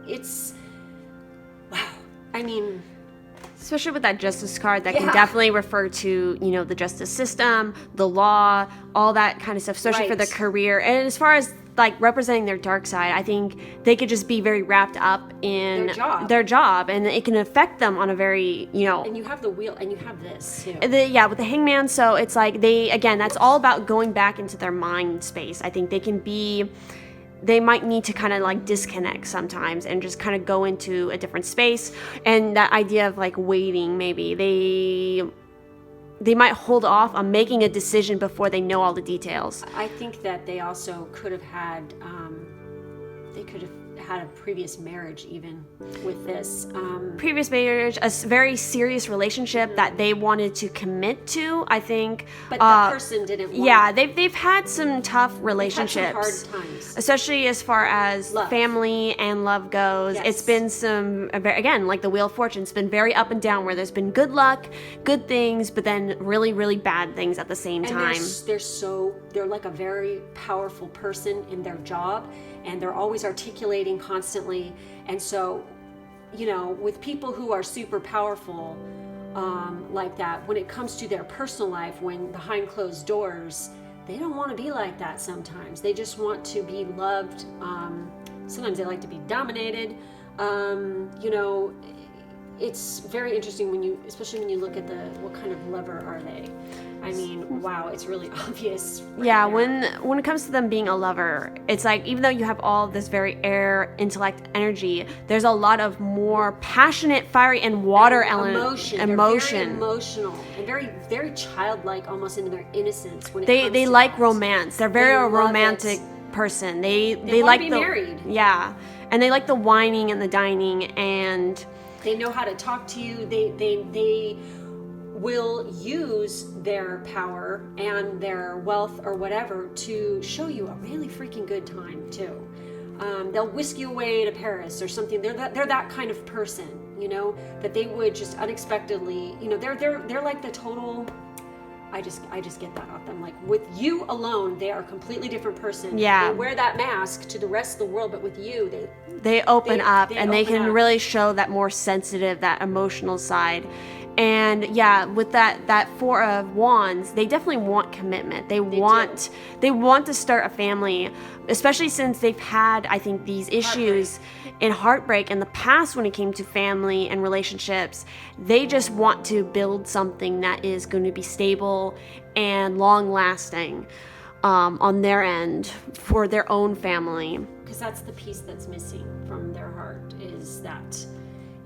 It's wow. I mean, especially with that justice card, that can definitely refer to, the justice system, the law, all that kind of stuff, especially for the career. And as far as like representing their dark side, I think they could just be very wrapped up in their job, and it can affect them on a very, And you have the wheel, and you have this too. with the hangman. So it's like that's all about going back into their mind space. I think they might need to kind of like disconnect sometimes and just kind of go into a different space. And that idea of like waiting, maybe they might hold off on making a decision before they know all the details. I think that they also could have had a previous marriage, even with this. Previous marriage, a very serious relationship that they wanted to commit to, I think. But the person didn't want. Yeah, they've had some tough relationships. They've had some hard times. Especially as far as family and love goes. Yes. It's been again, like the Wheel of Fortune, it's been very up and down, where there's been good luck, good things, but then really, really bad things at the same time. They're like a very powerful person in their job, and they're always articulating constantly. And so, with people who are super powerful like that, when it comes to their personal life, when behind closed doors, they don't want to be like that sometimes. They just want to be loved. Sometimes they like to be dominated. It's very interesting especially when you look at what kind of lover are they. I mean, wow, it's really obvious. Yeah, when it comes to them being a lover, it's like, even though you have all this very air, intellect, energy, there's a lot of more passionate, fiery, and water emotion. They're very emotional and very, very childlike, almost in their innocence. When they like romance. They're very a romantic person. They like to be married. Yeah, and they like the whining and the dining, and they know how to talk to you. They will use their power and their wealth or whatever to show you a really freaking good time too. They'll whisk you away to Paris or something. They're that kind of person, that they would just unexpectedly, they're like the total. I just get that off them. Like, with you alone, they are a completely different person. Yeah. They wear that mask to the rest of the world, but with you, they open up, and they can really show that more sensitive, that emotional side. And yeah, with that Four of Wands, they definitely want commitment. They want to start a family, especially since they've had, I think, these issues and heartbreak in the past when it came to family and relationships. They just want to build something that is going to be stable and long lasting on their end for their own family. Because that's the piece that's missing from their heart, is that.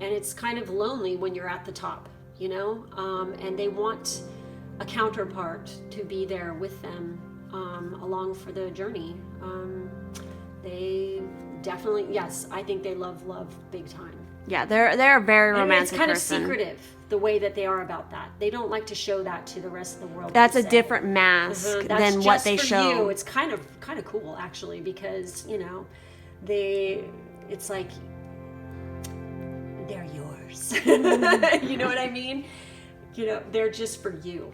And it's kind of lonely when you're at the top. And they want a counterpart to be there with them along for the journey. They definitely, yes, I think they love big time. Yeah, they're a very romantic person. And it's kind of secretive, the way that they are about that. They don't like to show that to the rest of the world. That's a different mask than what they show. You. It's kind of cool, actually, because it's like they're yours. You know what I mean? You know, they're just for you.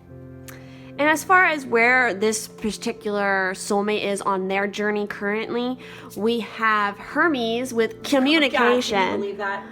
And as far as where this particular soulmate is on their journey currently, we have Hermes with communication. Oh, God, can you believe that?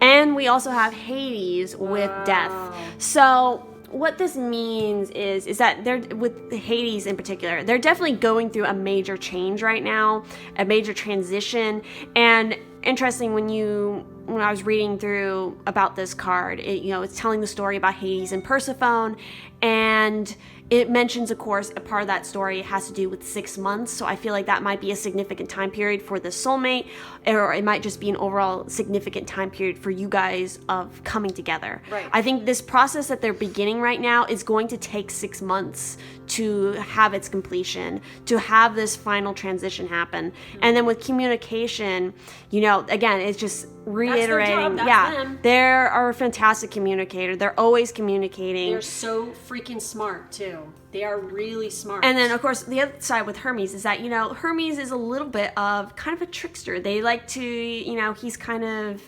And we also have Hades with death. So what this means is that they're, with Hades in particular, they're definitely going through a major change right now, a major transition. And interesting, when I was reading through about this card, it's telling the story about Hades and Persephone, and it mentions, of course, a part of that story has to do with 6 months. So I feel like that might be a significant time period for the soulmate, or it might just be an overall significant time period for you guys of coming together. Right. I think this process that they're beginning right now is going to take 6 months to have its completion, to have this final transition happen. And then with communication, again, it's just reiterating. That's them. They are a fantastic communicator. They're always communicating. They're so freaking smart too. They are really smart. And then, of course, the other side with Hermes is that, Hermes is a little bit of kind of a trickster. They like to, he's kind of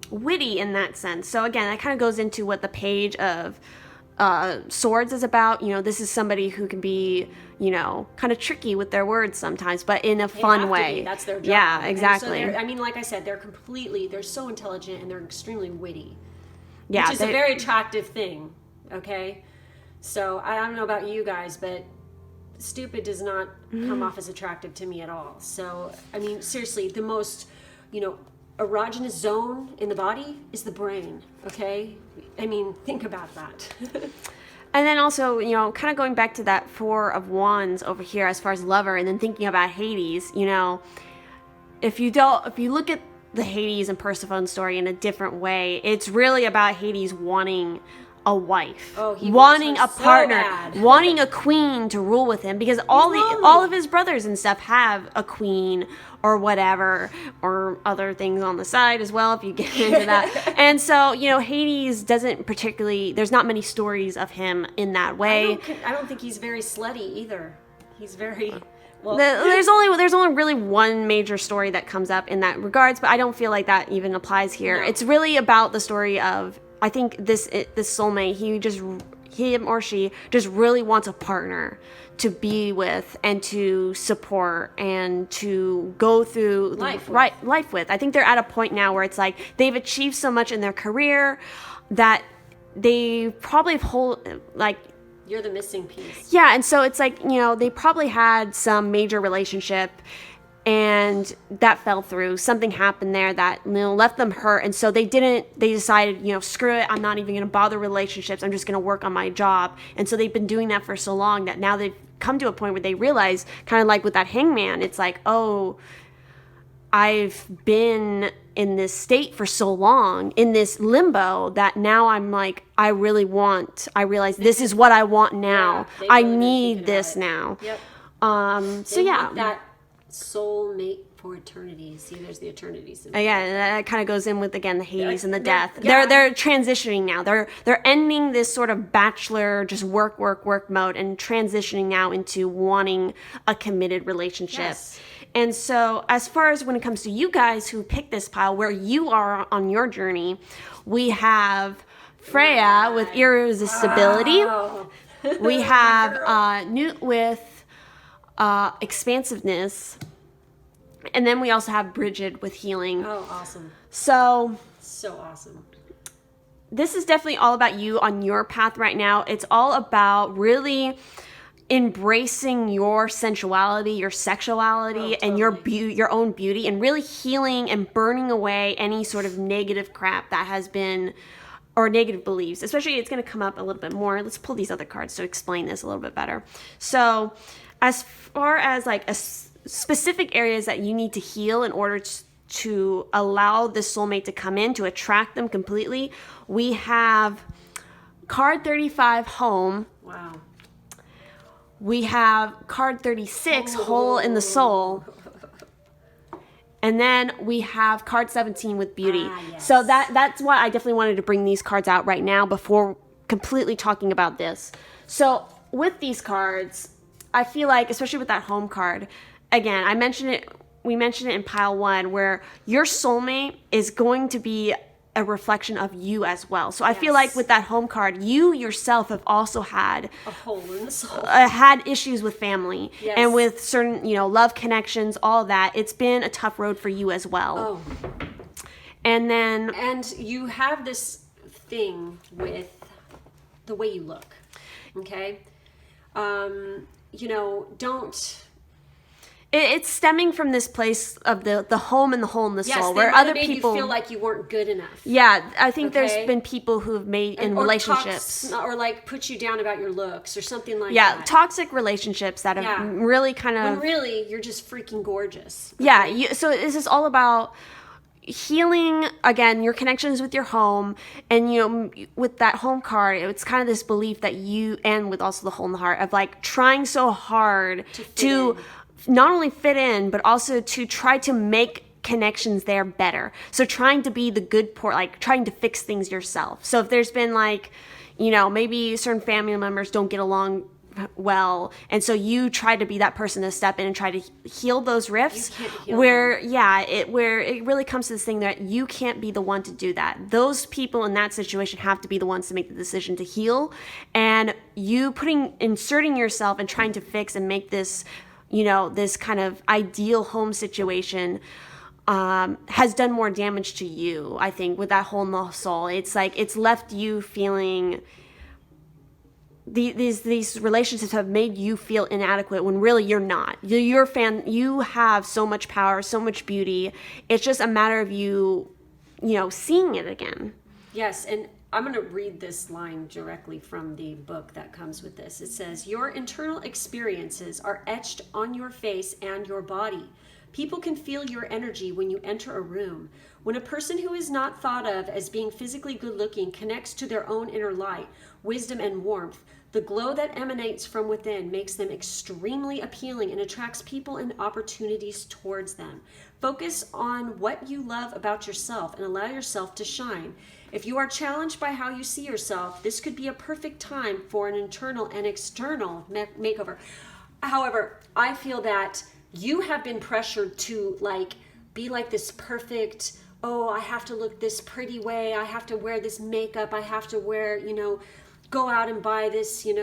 witty in that sense. So again, that kind of goes into what the Page of Swords is about. This is somebody who can be, kind of tricky with their words sometimes, but in a fun way. That's their job. Yeah, exactly. So like I said, they're so intelligent and they're extremely witty. Yeah, which is a very attractive thing. Okay, so I don't know about you guys, but stupid does not come off as attractive to me at all. So I mean, seriously, the most erogenous zone in the body is the brain. Okay, I mean, think about that. And then also, kind of going back to that Four of Wands over here as far as lover, and then thinking about Hades, if you look at the Hades and Persephone story in a different way, it's really about Hades wanting a wife, wanting a partner, wanting a queen to rule with him, because all of his brothers and stuff have a queen or whatever, or other things on the side as well if you get into that. And so Hades doesn't particularly, there's not many stories of him in that way. I don't think he's very slutty either. He's very well. There's only really one major story that comes up in that regards, but I don't feel like that even applies here. No. It's really about the story of, I think this soulmate, him or she just really wants a partner to be with and to support and to go through life with. I think they're at a point now where it's like they've achieved so much in their career that they probably you're the missing piece. Yeah, and so it's like, they probably had some major relationship and that fell through. Something happened there that left them hurt, and so they decided, screw it, I'm not even going to bother relationships, I'm just going to work on my job. And so they've been doing that for so long that now they've come to a point where they realize, kind of like with that hangman, it's like, oh, I've been in this state for so long, in this limbo, that now I'm like, I realize this is what I want now. Yeah, I need this now. Yep. So yeah, that soulmate for eternity. See, there's the eternity symbol. Again, that kind of goes in with, again, the Hades and the death. Yeah. They're transitioning now. They're ending this sort of bachelor, just work mode, and transitioning now into wanting a committed relationship. Yes. And so as far as when it comes to you guys who picked this pile, where you are on your journey, we have Freya with irresistibility. Oh. We have Newt with expansiveness. And then we also have Bridget with healing. Oh, awesome. So awesome. This is definitely all about you on your path right now. It's all about really embracing your sensuality, your sexuality, and your own beauty, and really healing and burning away any sort of negative crap that has been, or negative beliefs. Especially, it's going to come up a little bit more. Let's pull these other cards to explain this a little bit better. So as far as like a specific areas that you need to heal in order to allow this soulmate to come in, to attract them completely, we have card 35, home. Wow. We have card 36, hole in the soul. And then we have card 17 with beauty. Yes. So that's why I definitely wanted to bring these cards out right now before completely talking about this. So with these cards, I feel like, especially with that home card, again, we mentioned it in pile 1, where your soulmate is going to be a reflection of you as well. So I feel like with that home card, you yourself have also had a hole in the soul. Had issues with family Yes. and with certain, love connections, all that. It's been a tough road for you as well. Oh. And you have this thing with the way you look. Okay? Don't... It's stemming from this place of the home and the hole in the soul, where other made people you feel like you weren't good enough. Yeah, I think there's been people who have made in or relationships or like put you down about your looks or something like that. Yeah, toxic relationships that have really kind of... When really, you're just freaking gorgeous. Okay? Yeah, so this is all about healing, again, your connections with your home. And, with that home card, it's kind of this belief that you, and with also the hole in the heart, of like trying so hard to not only fit in, but also to try to make connections there better. So trying to be the good port, like trying to fix things yourself. So if there's been like, maybe certain family members don't get along well, and so you try to be that person to step in and try to heal those rifts, where it really comes to this thing that you can't be the one to do that. Those people in that situation have to be the ones to make the decision to heal, and you inserting yourself and trying to fix and make this this kind of ideal home situation has done more damage to you, I think, with that hole in the soul. It's like it's left you feeling these relationships have made you feel inadequate when really you're not. You have so much power, so much beauty. It's just a matter of you seeing it again. Yes, and I'm going to read this line directly from the book that comes with this. It says, "Your internal experiences are etched on your face and your body. People can feel your energy when you enter a room. When a person who is not thought of as being physically good looking connects to their own inner light, wisdom, and warmth, the glow that emanates from within makes them extremely appealing and attracts people and opportunities towards them. Focus on what you love about yourself and allow yourself to shine. If you are challenged by how you see yourself, this could be a perfect time for an internal and external makeover." However, I feel that you have been pressured to be like this perfect, I have to look this pretty way, I have to wear this makeup, I have to wear, go out and buy this, in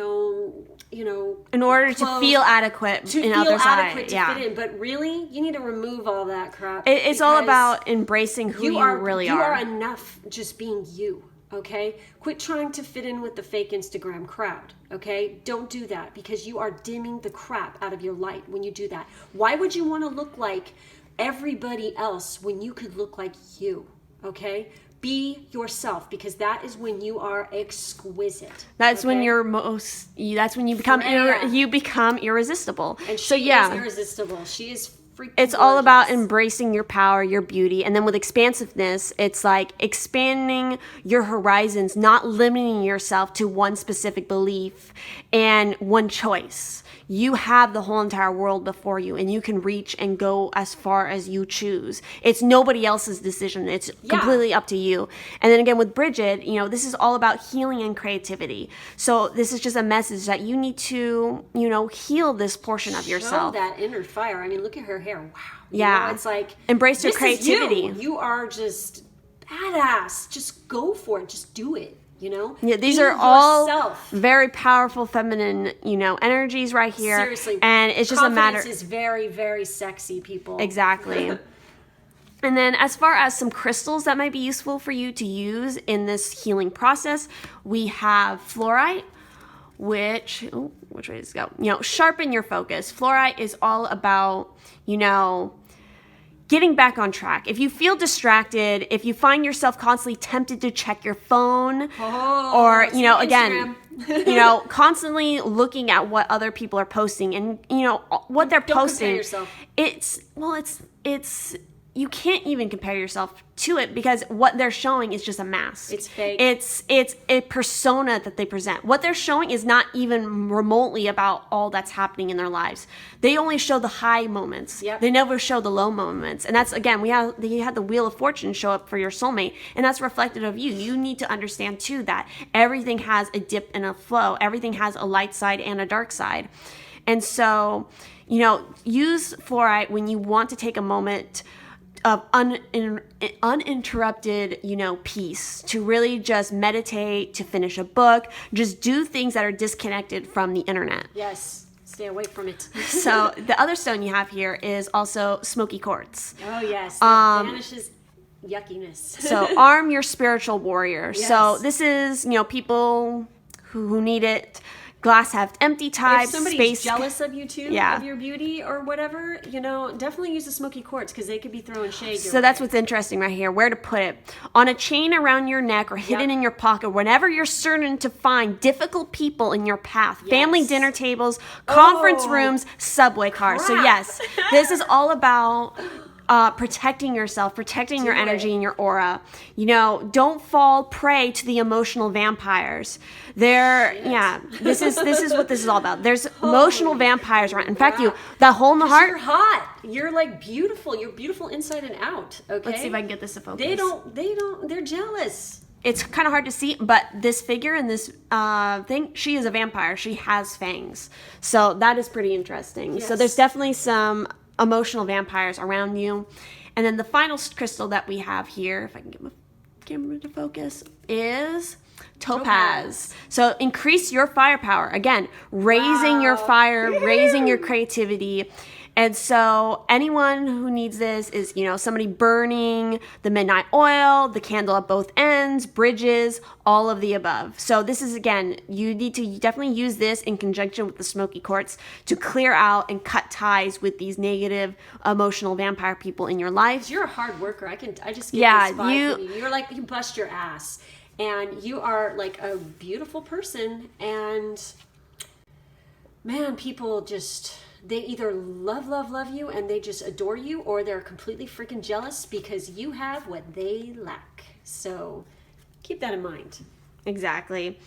order to feel adequate in others' eyes. To fit in. But really, you need to remove all that crap. It's all about embracing who you really are. You are enough just being you, okay? Quit trying to fit in with the fake Instagram crowd, okay? Don't do that, because you are dimming the crap out of your light when you do that. Why would you want to look like everybody else when you could look like you, okay? Be yourself, because that is when you are exquisite. That's when you're that's when you become irresistible. And she is irresistible. She is freaking It's all gorgeous. about embracing your power, your beauty. And then with expansiveness, it's like expanding your horizons, not limiting yourself to one specific belief and one choice. You have the whole entire world before you, and you can reach and go as far as you choose. It's nobody else's decision. It's completely up to you. And then again, with Bridget, this is all about healing and creativity. So this is just a message that you need to, heal this portion of yourself. Show that inner fire. I mean, look at her hair. Wow. Yeah. It's like, embrace your creativity. You are just badass. Just go for it. Just do it. Yeah, these are all very powerful feminine, energies right here. Seriously. And it's just a matter. Confidence is very, very sexy, people. Exactly. And then as far as some crystals that might be useful for you to use in this healing process, we have fluorite, which way does it go? Sharpen your focus. Fluorite is all about, getting back on track. If you feel distracted, if you find yourself constantly tempted to check your phone, or again, constantly looking at what other people are posting, and what they're posting. Don't compare yourself. It's you can't even compare yourself to it, because what they're showing is just a mask. It's fake. It's a persona that they present. What they're showing is not even remotely about all that's happening in their lives. They only show the high moments. Yep. They never show the low moments. And that's, again, you had the Wheel of Fortune show up for your soulmate, and that's reflected of you. You need to understand too that everything has a dip and a flow. Everything has a light side and a dark side. And so, use fluorite when you want to take a moment of uninterrupted, peace, to really just meditate, to finish a book, just do things that are disconnected from the internet. Yes. Stay away from it. So the other stone you have here is also smoky quartz. Oh, yes. That vanishes yuckiness. So arm your spiritual warrior. Yes. So this is, people who need it. Glass half empty type. If somebody's space jealous of you too, of your beauty or whatever, definitely use the smoky quartz because they could be throwing shade. So that's what's interesting right here. Where to put it. On a chain around your neck or hidden in your pocket, whenever you're certain to find difficult people in your path. Yes. Family dinner tables, conference rooms, subway cars. So yes, this is all about protecting yourself, protecting your energy and your aura. Don't fall prey to the emotional vampires. This is what this is all about. There's emotional vampires around. In fact, that hole in the heart. You're hot. You're like beautiful. You're beautiful inside and out. Okay. Let's see if I can get this to focus. They don't. They're jealous. It's kind of hard to see, but this figure in this thing, she is a vampire. She has fangs. So that is pretty interesting. Yes. So there's definitely some emotional vampires around you. And then the final crystal that we have here, if I can get my camera to focus, is topaz. So increase your firepower. Again, raising your fire, raising your creativity. And so anyone who needs this is, somebody burning the midnight oil, the candle at both ends, bridges, all of the above. So this is, again, you need to definitely use this in conjunction with the smoky quartz to clear out and cut ties with these negative emotional vampire people in your life. You're a hard worker. I just get this vibe from you. You're like, you bust your ass. And you are like a beautiful person. And man, people just... they either love you and they just adore you, or they're completely freaking jealous because you have what they lack. So keep that in mind. Exactly.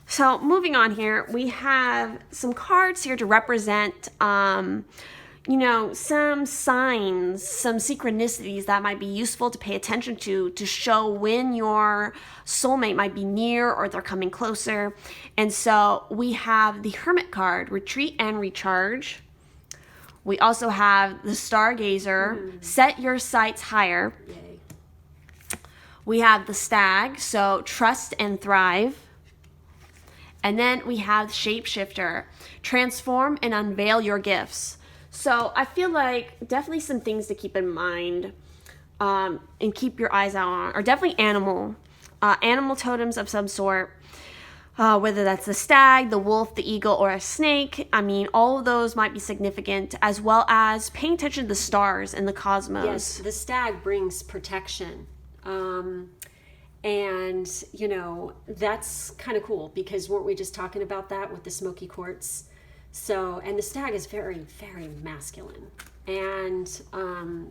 So moving on here, we have some cards here to represent, some signs, some synchronicities that might be useful to pay attention to show when your soulmate might be near or they're coming closer. And so we have the Hermit card, retreat and recharge. We also have the Stargazer, set your sights higher. Yay. We have the Stag, so trust and thrive. And then we have the Shapeshifter, transform and unveil your gifts. So I feel like definitely some things to keep in mind and keep your eyes out on are definitely animal totems of some sort. Whether that's the stag, the wolf, the eagle, or a snake. I mean, all of those might be significant, as well as paying attention to the stars and the cosmos. Yes, the stag brings protection. And, that's kind of cool because weren't we just talking about that with the smoky quartz? So, and the stag is very, very masculine. And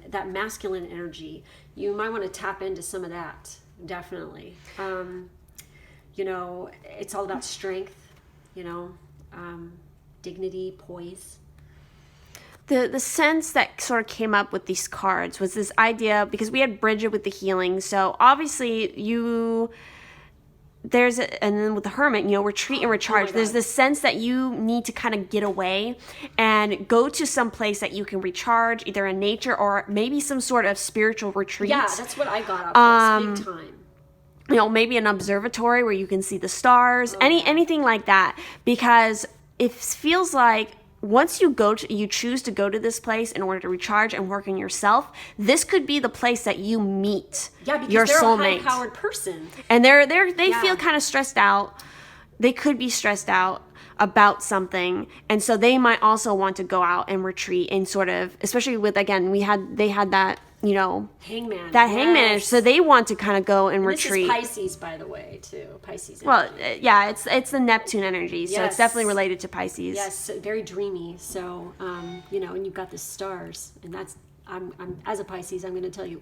that masculine energy, you might want to tap into some of that, definitely. It's all about strength, dignity, poise. The sense that sort of came up with these cards was this idea, because we had Bridget with the healing. So obviously and then with the Hermit, retreat and recharge. There's this sense that you need to kind of get away and go to some place that you can recharge, either in nature or maybe some sort of spiritual retreat. Yeah, that's what I got out of this, big time. Maybe an observatory where you can see the stars, anything like that, because it feels like once you choose to go to this place in order to recharge and work on yourself, this could be the place that you meet your soulmate. They're a high-powered person, and they feel kind of stressed out. They could be stressed out about something, and so they might also want to go out and retreat and sort of, especially with, again, they had that. Hangman. Hangman. So they want to kind of go and retreat. This is Pisces, by the way, too. Pisces. Well, it's the Neptune energy, so it's definitely related to Pisces. Yes, very dreamy. So, and you've got the stars, and that's I'm as a Pisces, I'm going to tell you,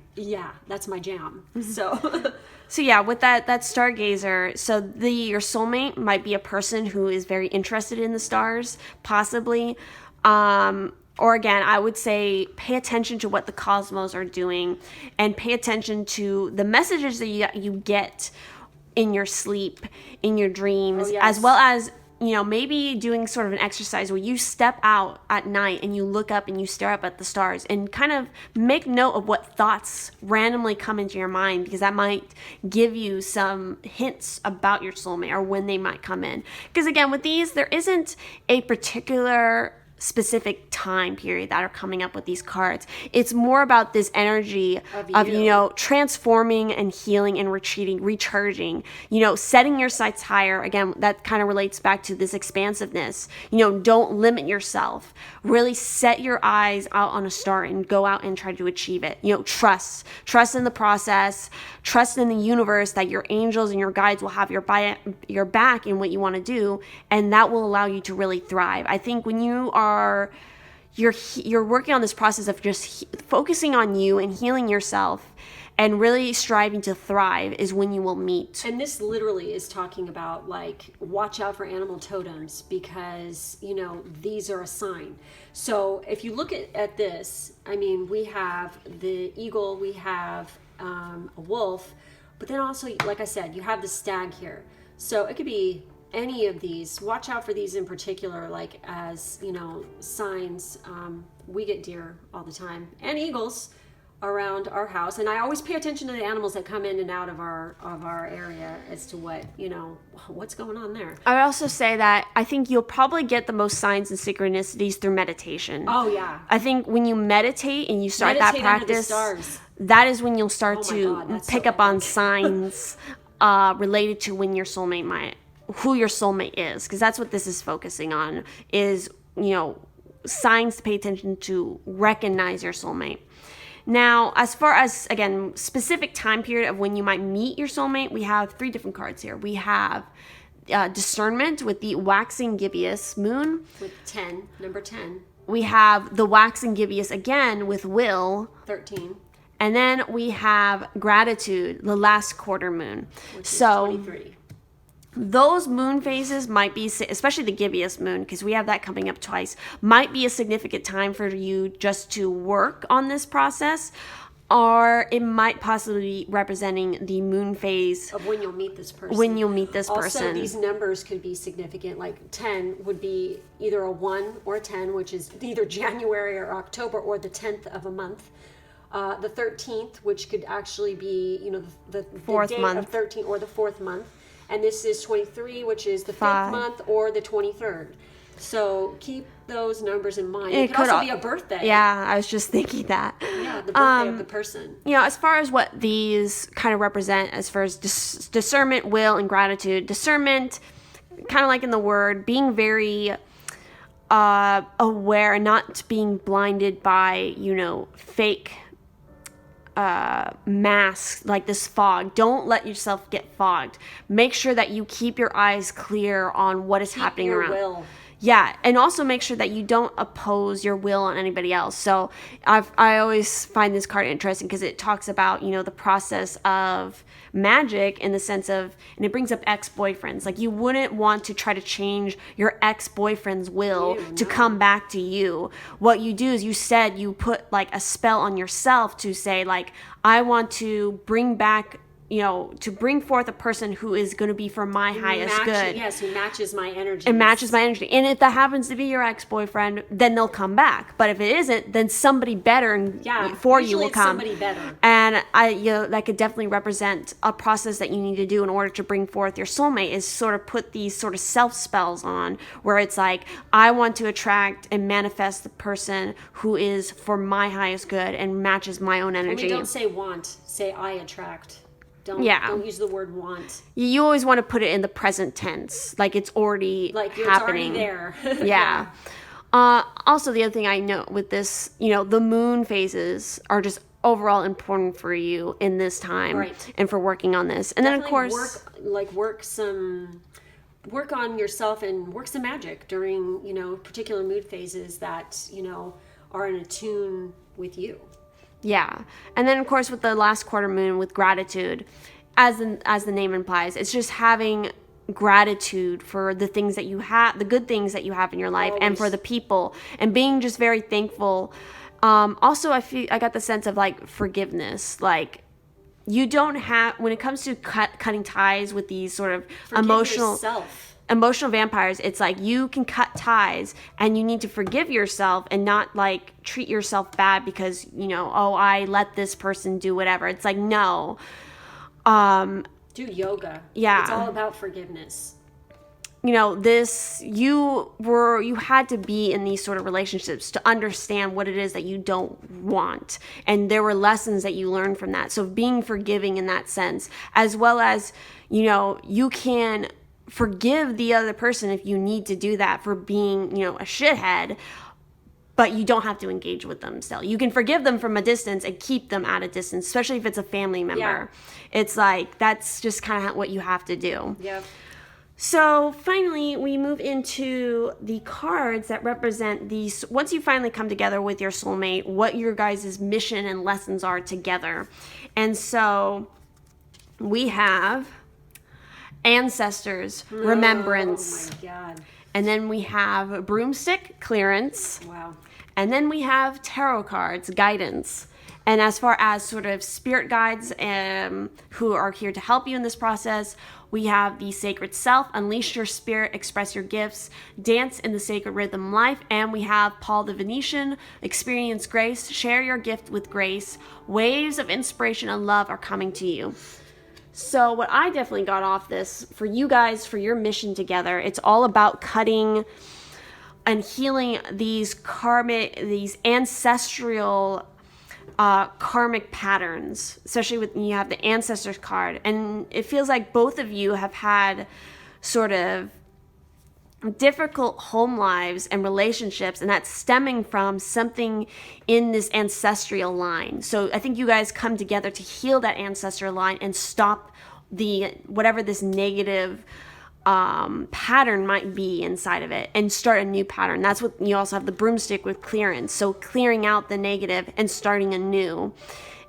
that's my jam. So, with that stargazer, so your soulmate might be a person who is very interested in the stars, possibly. Or again, I would say pay attention to what the cosmos are doing and pay attention to the messages that you get in your sleep, in your dreams, as well as maybe doing sort of an exercise where you step out at night and you look up and you stare up at the stars and kind of make note of what thoughts randomly come into your mind, because that might give you some hints about your soulmate or when they might come in. Because again, with these, there isn't a particular specific time period that are coming up with these cards. It's more about this energy of transforming and healing and retreating, recharging, setting your sights higher. Again, that kind of relates back to this expansiveness. Don't limit yourself. Really set your eyes out on a star and go out and try to achieve it. Trust in the process, trust in the universe that your angels and your guides will have your back in what you want to do, and that will allow you to really thrive. I think when you're working on this process of just focusing on you and healing yourself and really striving to thrive is when you will meet. And this literally is talking about, like, watch out for animal totems, because these are a sign. So if you look at this, I mean, we have the eagle, we have a wolf, but then also, like I said, you have the stag here. So it could be any of these. Watch out for these in particular, like, as signs. We get deer all the time and eagles around our house, and I always pay attention to the animals that come in and out of our area as to what's going on there. I would also say that I think you'll probably get the most signs and synchronicities through meditation. Oh yeah. I think when you meditate and you start that practice, that is when you'll start to pick up on signs related to when your soulmate who your soulmate is, because that's what this is focusing on, is signs to pay attention to recognize your soulmate. Now, as far as, again, specific time period of when you might meet your soulmate, we have 3 different cards here. We have discernment with the waxing gibbous moon. With 10, number 10. We have the waxing gibbous again with will. 13. And then we have gratitude, the last quarter moon. Which is 23. Those moon phases might be, especially the gibbous moon, because we have that coming up twice, might be a significant time for you just to work on this process, or it might possibly be representing the moon phase of when you'll meet this person. Also, these numbers could be significant. Like 10 would be either a 1 or a 10, which is either January or October or the 10th of a month. The 13th, which could actually be, the day month of 13 or the 4th month. And this is 23, which is the 5th month or the 23rd. So keep those numbers in mind. It could also be a birthday. Yeah, I was just thinking that. Yeah, the birthday of the person. As far as what these kind of represent, as far as discernment, will, and gratitude. Discernment, kind of like in the word, being very aware and not being blinded by, fake masks, like this fog. Don't let yourself get fogged. Make sure that you keep your eyes clear on what is happening around. Will. Yeah, and also make sure that you don't oppose your will on anybody else. So I always find this card interesting because it talks about, the process of magic in the sense of, and it brings up ex-boyfriends. Like, you wouldn't want to try to change your ex-boyfriend's will to come back to you. What you do is you put like a spell on yourself to say, like, I want to bring back, to bring forth a person who is going to be for my highest good. Yes, who matches my energy. And matches my energy. And if that happens to be your ex-boyfriend, then they'll come back. But if it isn't, then somebody better for you will come. Somebody better. And that could definitely represent a process that you need to do in order to bring forth your soulmate, is sort of put these sort of self-spells on, where it's like, I want to attract and manifest the person who is for my highest good and matches my own energy. I mean, don't say want, say I attract. Don't use the word want. You always want to put it in the present tense, like it's already happening. It's already there. Yeah. Also, the other thing I know with this, the moon phases are just overall important for you in this time, and for working on this. And definitely then, of course, work on yourself and work some magic during particular mood phases that are in attune with you. Yeah. And then, of course, with the last quarter moon, with gratitude, as the name implies, it's just having gratitude for the things that you have, the good things that you have in your life, and for the people, and being just very thankful. Also, I got the sense of like forgiveness. Like, you don't have, when it comes to cutting ties with these sort of Forgive emotional yourself. emotional vampires, it's like you can cut ties and you need to forgive yourself and not like treat yourself bad because, oh, I let this person do whatever. It's like, no. Do yoga. Yeah. It's all about forgiveness. You had to be in these sort of relationships to understand what it is that you don't want. And there were lessons that you learned from that. So being forgiving in that sense, as well as, you can forgive the other person if you need to do that for being, a shithead, but you don't have to engage with them still. You can forgive them from a distance and keep them at a distance, especially if it's a family member. Yeah. It's like, that's just kind of what you have to do. Yep. So finally, we move into the cards that represent these. Once you finally come together with your soulmate, what your guys' mission and lessons are together. And so we have ancestors, remembrance. Oh my God. And then we have broomstick, clearance. Wow. And then we have tarot cards, guidance. And as far as sort of spirit guides who are here to help you in this process, we have the sacred self, unleash your spirit, express your gifts, dance in the sacred rhythm life. And we have Paul the Venetian, experience grace, share your gift with grace. Waves of inspiration and love are coming to you. So what I definitely got off this, for you guys, for your mission together, it's all about cutting and healing these ancestral karmic patterns, especially when you have the ancestors card. And it feels like both of you have had sort of difficult home lives and relationships, and that's stemming from something in this ancestral line. So I think you guys come together to heal that ancestral line and stop whatever this negative pattern might be inside of it and start a new pattern. That's what you also have the broomstick with clearance. So clearing out the negative and starting anew.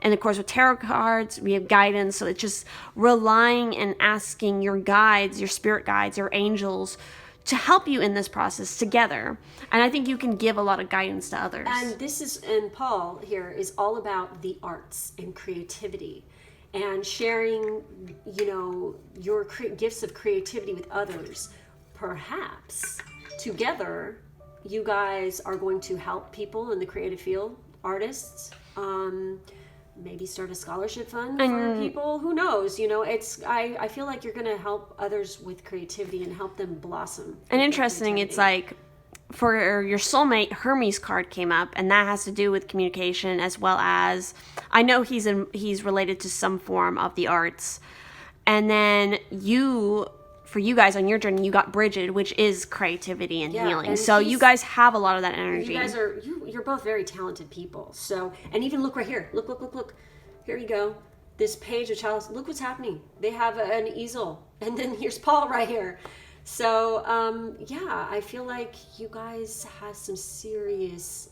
And of course with tarot cards, we have guidance. So it's just relying and asking your guides, your spirit guides, your angels to help you in this process together. And I think you can give a lot of guidance to others. And Paul here is all about the arts and creativity and sharing, your gifts of creativity with others. Perhaps together, you guys are going to help people in the creative field, artists, maybe start a scholarship fund for people. Who knows? I feel like you're going to help others with creativity and help them blossom. And interesting, it's like for your soulmate, Hermes card came up, and that has to do with communication, as well as I know he's related to some form of the arts. And then for you guys on your journey, you got Bridget, which is creativity and healing. And so you guys have a lot of that energy. You guys you're both very talented people. So, and even look right here. Look. Here you go. This page of chalice. Look what's happening. They have an easel, and then here's Paul right here. So, I feel like you guys have some serious,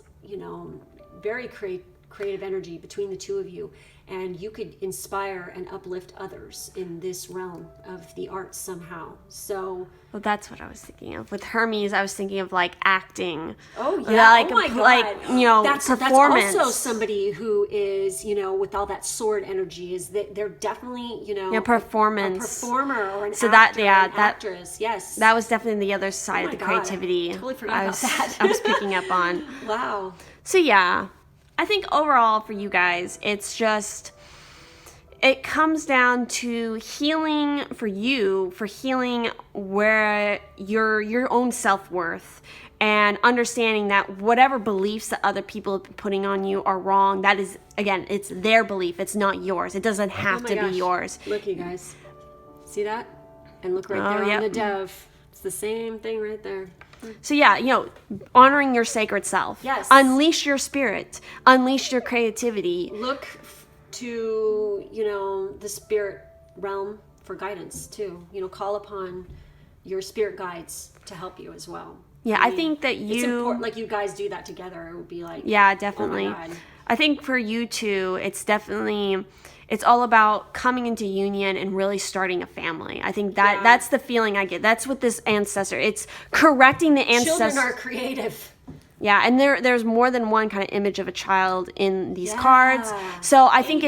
very creative energy between the two of you. And you could inspire and uplift others in this realm of the arts somehow. So, well, that's what I was thinking of. With Hermes, I was thinking of like acting. Oh yeah, oh my God. Performance. That's also somebody who is, with all that sword energy. Is that they're definitely, performance, a performer or an actress. Yes, that was definitely the other side of the creativity. I totally forgot about that. I was picking up on. Wow. So yeah. I think overall for you guys, it comes down to healing for you, for healing where your own self-worth and understanding that whatever beliefs that other people have been putting on you are wrong. That is, again, it's their belief. It's not yours. It doesn't have to be yours. Look, you guys. See that? And look right there on the dove. It's the same thing right there. So yeah, honoring your sacred self. Yes. Unleash your spirit. Unleash your creativity. Look to, the spirit realm for guidance too. Call upon your spirit guides to help you as well. Yeah, I think that it's important, like you guys do that together. It would be like, yeah, definitely. Oh my God. I think for you two, it's all about coming into union and really starting a family. I think that's the feeling I get. That's what this ancestor, it's correcting the ancestor. Children are creative. Yeah, and there's more than one kind of image of a child in these cards. So I think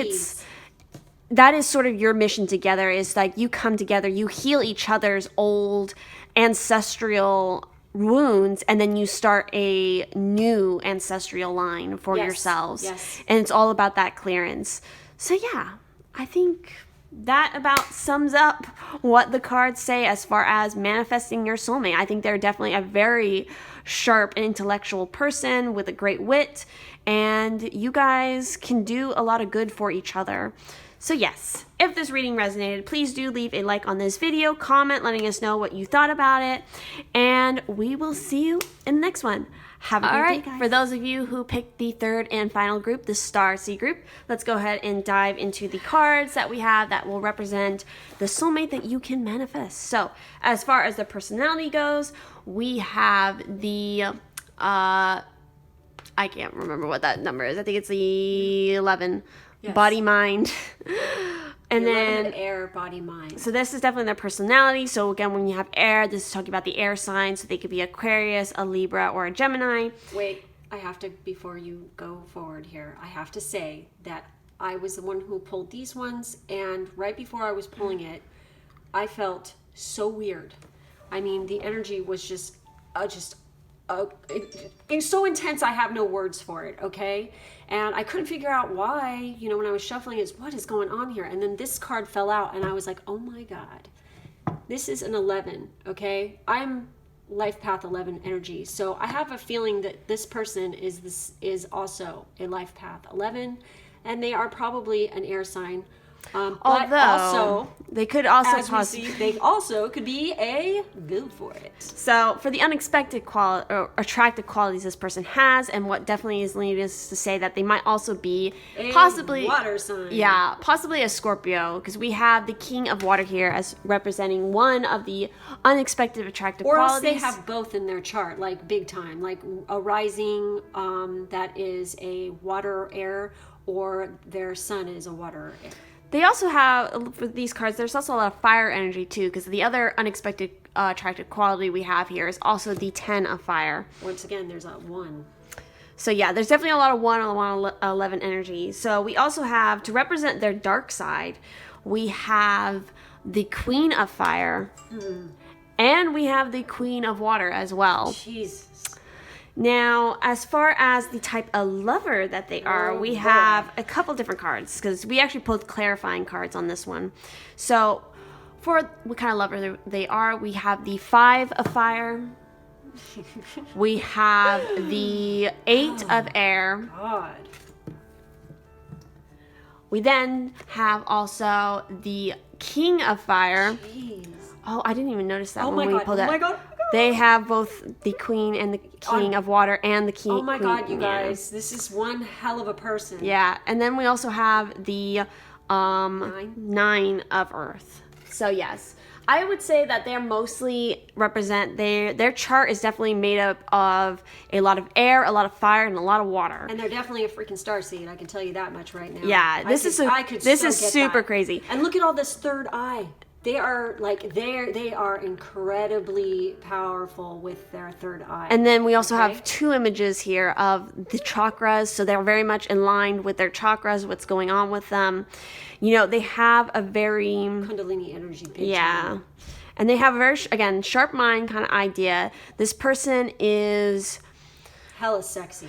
that is sort of your mission together, is like you come together, you heal each other's old ancestral wounds, and then you start a new ancestral line for yourselves. Yes. And it's all about that clearance. So yeah, I think that about sums up what the cards say as far as manifesting your soulmate. I think they're definitely a very sharp and intellectual person with a great wit, and you guys can do a lot of good for each other. So yes, if this reading resonated, please do leave a like on this video, comment letting us know what you thought about it, and we will see you in the next one. Have a great day, guys. For those of you who picked the third and final group, the Starseed group, let's go ahead and dive into the cards that we have that will represent the soulmate that you can manifest. So as far as the personality goes, we have the, I can't remember what that number is. I think it's the 11. Yes. Body, mind. And then air, body, mind. So this is definitely their personality. So again, when you have air, this is talking about the air signs. So they could be Aquarius, a Libra, or a Gemini. Wait, I have to, before you go forward here, I have to say that I was the one who pulled these ones, and right before I was pulling it, I felt so weird. I mean, the energy was just it's so intense, I have no words for it, okay? And I couldn't figure out why, you know, when I was shuffling, what is going on here? And then this card fell out, and I was like, oh my God, this is an 11, okay? I'm life path 11 energy. So I have a feeling that this person is also a life path 11, and they are probably an air sign. But also, they could also they also could be a go for it. So for the unexpected or attractive qualities this person has, and what definitely is leading us to say that they might also be possibly water sign. Yeah, possibly a Scorpio, because we have the King of Water here as representing one of the unexpected attractive qualities. Or else they have both in their chart, like big time, like a rising that is a water air, or their sun is a water air. They also have, for these cards, there's also a lot of fire energy too, because the other unexpected attractive quality we have here is also the 10 of fire. Once again, there's a 1. So yeah, there's definitely a lot of 1 on 11 energy. So we also have, to represent their dark side, we have the Queen of Fire, and we have the Queen of Water as well. Jesus. Now, as far as the type of lover that they are, we have a couple different cards, because we actually pulled clarifying cards on this one. So, for what kind of lover they are, we have the 5 of Fire. We have the 8 of Air. God. We then have also the King of Fire. Jeez. Oh, I didn't even notice that when we pulled that. Oh my God. They have both the Queen and the King of Water and the King. Oh my God, you guys. This is one hell of a person. Yeah. And then we also have the 9 of Earth. So yes, I would say that they're mostly represent, their chart is definitely made up of a lot of air, a lot of fire, and a lot of water. And they're definitely a freaking starseed. I can tell you that much right now. Yeah, this is super crazy. And look at all this third eye. They are they are incredibly powerful with their third eye. And then we also have 2 images here of the chakras, so they're very much in line with their chakras, what's going on with them. You know, they have a very Kundalini energy. Yeah. And they have a very, again, sharp mind kind of idea. This person is hella sexy.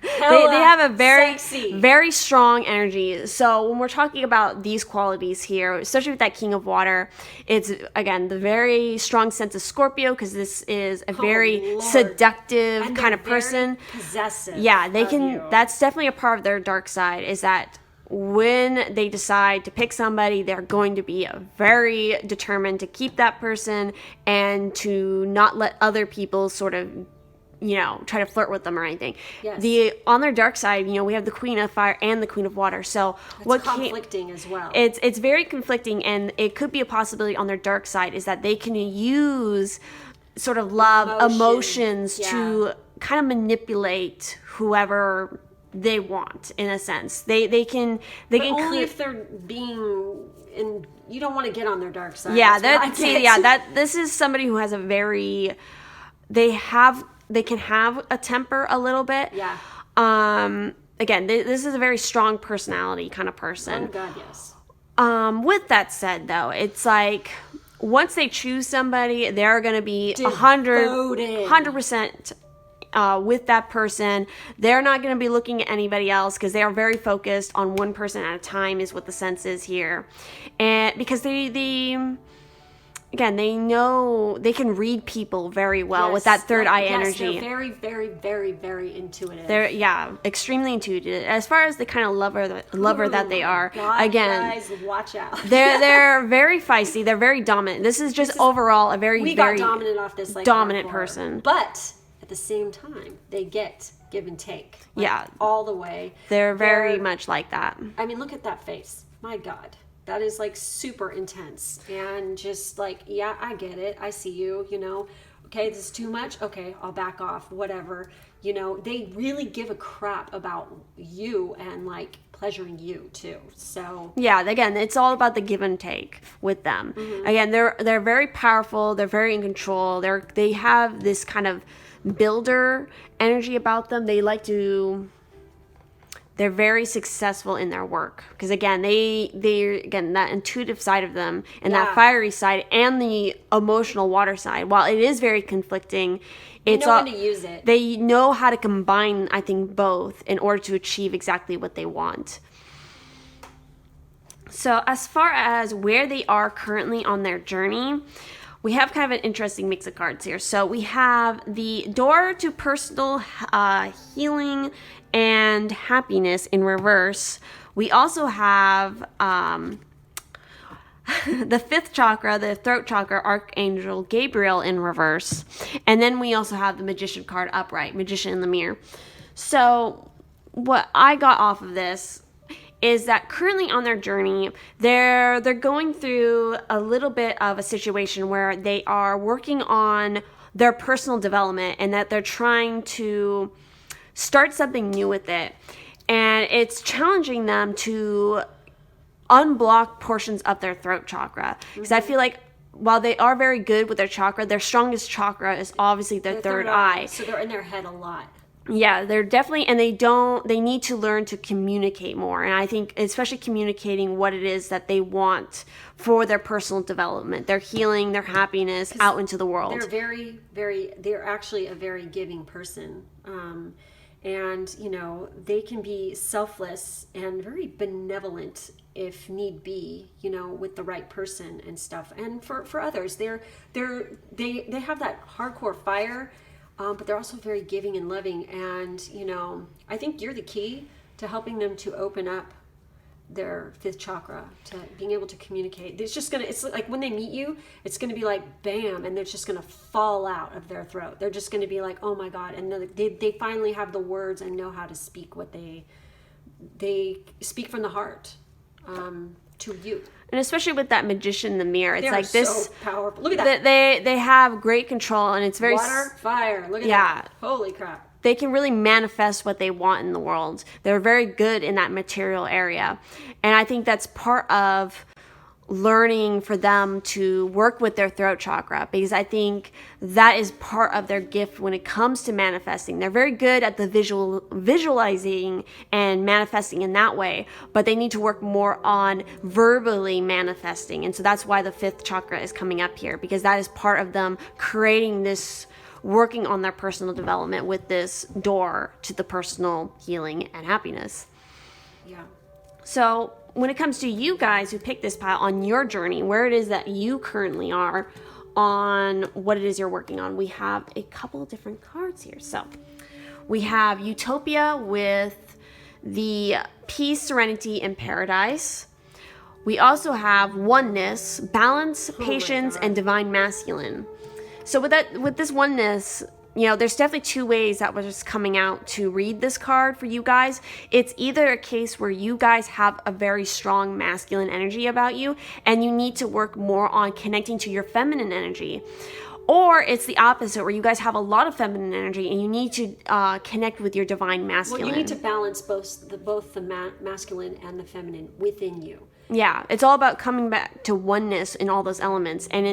They have a very strong energy. So when we're talking about these qualities here, especially with that King of Water, it's, again, the very strong sense of Scorpio, because this is a very seductive kind of person. Possessive. Yeah, they can, that's definitely a part of their dark side, is that when they decide to pick somebody, they're going to be very determined to keep that person and to not let other people sort of, you know, try to flirt with them or anything. Yes. On their dark side, you know, we have the Queen of Fire and the Queen of Water. So it's conflicting as well. It's very conflicting, and it could be a possibility on their dark side is that they can use sort of love, emotions to kind of manipulate whoever they want, in a sense. They can only if they're being in. You don't want to get on their dark side. Yeah, this is somebody who has a very, they can have a temper a little bit. Yeah. Again, this is a very strong personality kind of person. Oh God, yes. With that said, though, it's like once they choose somebody, they're going to be Devoted. 100% with that person. They're not going to be looking at anybody else because they are very focused on one person at a time is what the sense is here. And because again, they know they can read people very well with that third eye energy. They're very, very, very, very intuitive. They're extremely intuitive. As far as the kind of lover that they are, God, again, guys, watch out. they're very feisty. They're very dominant. This is overall a very got dominant off this like dominant hardcore. person. But at the same time, they get give and take. All the way. They're very much like that. I mean, look at that face. My God. That is like super intense and just like, yeah, I get it. I see you, okay, this is too much. Okay, I'll back off, whatever. They really give a crap about you and like pleasuring you too. So yeah, again, it's all about the give and take with them. Again, they're very powerful. They're very in control. They have this kind of builder energy about them. They're very successful in their work because again, that intuitive side of them and that fiery side and the emotional water side. While it is very conflicting, they know when to use it. They know how to combine, I think, both in order to achieve exactly what they want. So as far as where they are currently on their journey, we have kind of an interesting mix of cards here. So we have the door to personal healing and happiness in reverse. We also have the fifth chakra, the throat chakra, Archangel Gabriel in reverse. And then we also have the Magician card upright, Magician in the mirror. So what I got off of this is that currently on their journey, they're going through a little bit of a situation where they are working on their personal development and that they're trying to start something new with it. And it's challenging them to unblock portions of their throat chakra. Because I feel like while they are very good with their chakra, their strongest chakra is obviously their third eye. So they're in their head a lot. Yeah, they're definitely, and they need to learn to communicate more. And I think especially communicating what it is that they want for their personal development, their healing, their happiness out into the world. They're actually a very giving person. And, they can be selfless and very benevolent if need be, with the right person and stuff. And for others, they have that hardcore fire. But they're also very giving and loving. And, I think you're the key to helping them to open up their fifth chakra, to being able to communicate. It's like when they meet you, it's going to be like, bam, and they're just going to fall out of their throat. They're just going to be like, oh my God. And they finally have the words and know how to speak what they speak from the heart to you. And especially with that Magician in the mirror, it's like this. So powerful. Look at that. They have great control, and it's very water, fire. Look at that. Holy crap. They can really manifest what they want in the world. They're very good in that material area, and I think that's part of learning for them to work with their throat chakra, because I think that is part of their gift when it comes to manifesting. They're very good at the visualizing and manifesting in that way, but they need to work more on verbally manifesting. And so that's why the fifth chakra is coming up here, because that is part of them creating this, working on their personal development with this door to the personal healing and happiness. Yeah. So when it comes to you guys who picked this pile on your journey, where it is that you currently are on what it is you're working on, we have a couple of different cards here. So we have Utopia with the peace, serenity, and paradise. We also have oneness, balance, patience, and divine masculine. So with this oneness, there's definitely two ways that was just coming out to read this card for you guys. It's either a case where you guys have a very strong masculine energy about you and you need to work more on connecting to your feminine energy. Or it's the opposite, where you guys have a lot of feminine energy and you need to connect with your divine masculine. Well, you need to balance both the masculine and the feminine within you. Yeah, it's all about coming back to oneness in all those elements. And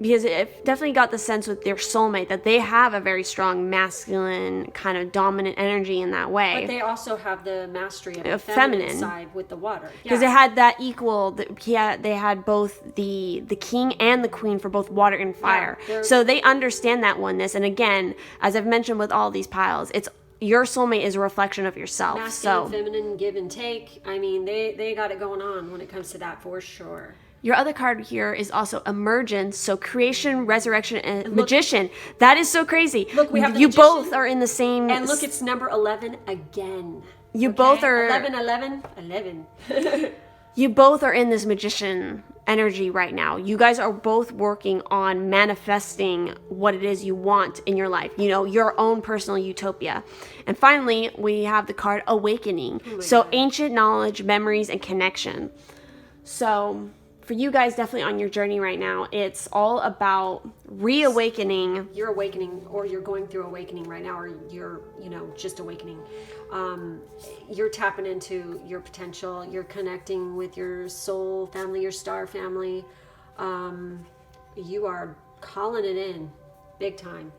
because it definitely got the sense with their soulmate that they have a very strong masculine kind of dominant energy in that way. But they also have the mastery of the feminine side with the water. Because it had that equal. They had both the king and the queen for both water and fire. Yeah, so they understand that oneness. And again, as I've mentioned with all these piles, it's your soulmate is a reflection of yourself. Masculine, feminine, give and take. I mean, they got it going on when it comes to that for sure. Your other card here is also emergence, so creation, resurrection, and magician. That is so crazy. Look, we have the you magician, both are in the same. And look, it's number 11 again. You both are 11. You both are in this magician energy right now. You guys are both working on manifesting what it is you want in your life. You know, your own personal utopia. And finally, we have the card awakening. So ancient knowledge, memories, and connection. So for you guys definitely on your journey right now, it's all about reawakening. You're awakening, or you're going through awakening right now, or you're, just awakening. You're tapping into your potential. You're connecting with your soul family, your star family. You are calling it in big time.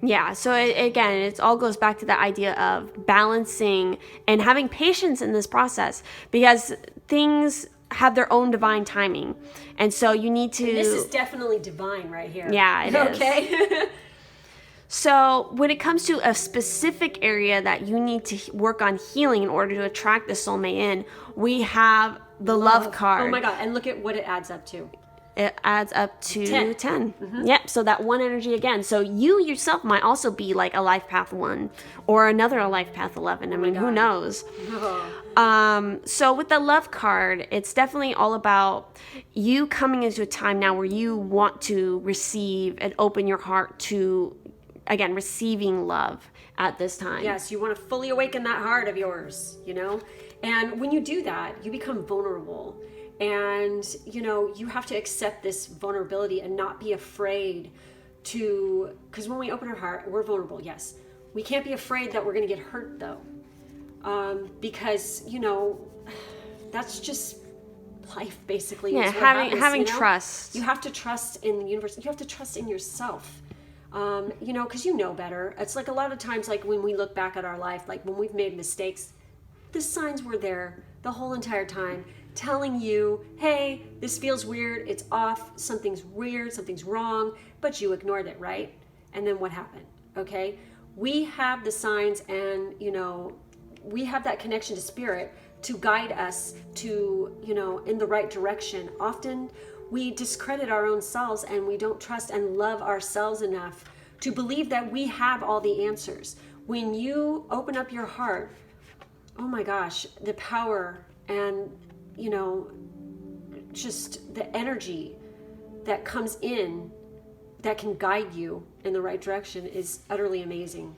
Yeah, so again, it all goes back to the idea of balancing and having patience in this process, because things have their own divine timing. And so you need to... And this is definitely divine right here. Yeah, it is. Okay? So when it comes to a specific area that you need to work on healing in order to attract the soulmate in, we have the love card. Oh my God, and look at what it adds up to. It adds up to 10. Mm-hmm. Yep, so that one energy again. So you yourself might also be like a life path 1 or another a life path 11. I mean, who knows? So with the love card, it's definitely all about you coming into a time now where you want to receive and open your heart to, again, receiving love at this time. Yes, you want to fully awaken that heart of yours, And when you do that, you become vulnerable. And, you have to accept this vulnerability and not be afraid to, because when we open our heart, we're vulnerable, yes. We can't be afraid that we're going to get hurt, though. Because, that's just life, basically. Yeah, having trust. You have to trust in the universe. You have to trust in yourself. Because you know better. It's like a lot of times, like when we look back at our life, like when we've made mistakes, the signs were there the whole entire time, telling you, hey, this feels weird, it's off, something's weird, something's wrong, but you ignored it, right? And then what happened? Okay? We have the signs, and, we have that connection to spirit to guide us to, in the right direction. Often we discredit our own selves, and we don't trust and love ourselves enough to believe that we have all the answers. When you open up your heart, oh my gosh, the power and just the energy that comes in that can guide you in the right direction is utterly amazing.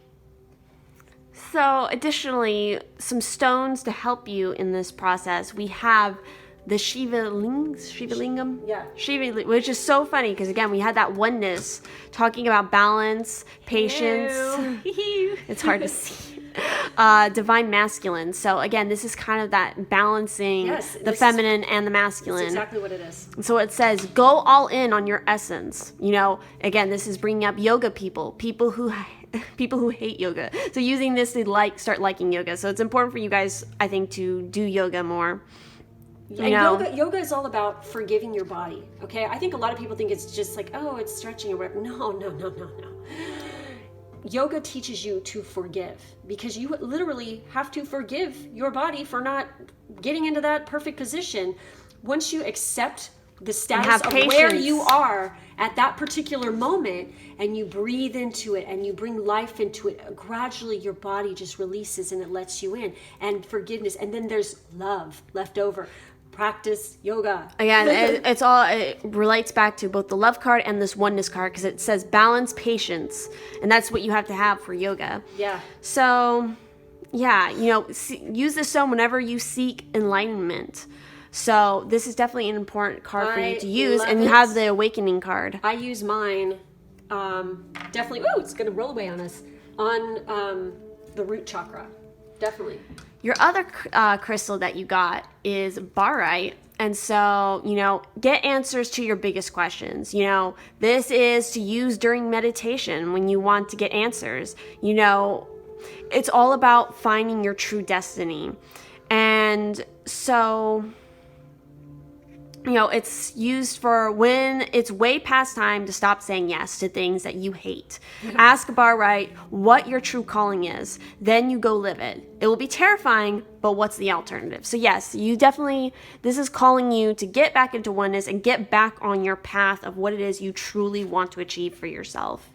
So additionally, some stones to help you in this process. We have the Shivalingam? Yeah. Which is so funny because, again, we had that oneness talking about balance, patience. It's hard to see. Divine masculine. So again, this is kind of that balancing the feminine and the masculine. That's exactly what it is. So it says, go all in on your essence. Again, this is bringing up yoga people who hate yoga. So using this to start liking yoga. So it's important for you guys, I think, to do yoga more. Yoga is all about forgiving your body. Okay, I think a lot of people think it's just like, oh, it's stretching or whatever. No. Yoga teaches you to forgive, because you literally have to forgive your body for not getting into that perfect position. Once you accept the status of where you are at that particular moment, and you breathe into it and you bring life into it, gradually your body just releases and it lets you in, and forgiveness, and then there's love left over. Practice yoga. Again, it relates back to both the love card and this oneness card, because it says balance, patience, and that's what you have to have for yoga. Yeah. So, yeah, use this stone whenever you seek enlightenment. So this is definitely an important card for you to use, and you have the awakening card. I use mine, definitely. Oh, it's gonna roll away on us on the root chakra. Definitely. Your other crystal that you got is barite, And so, get answers to your biggest questions. This is to use during meditation when you want to get answers. It's all about finding your true destiny. And so, it's used for when it's way past time to stop saying yes to things that you hate. Ask Bar Right what your true calling is. Then you go live it. It will be terrifying, but what's the alternative? So yes, this is calling you to get back into oneness and get back on your path of what it is you truly want to achieve for yourself.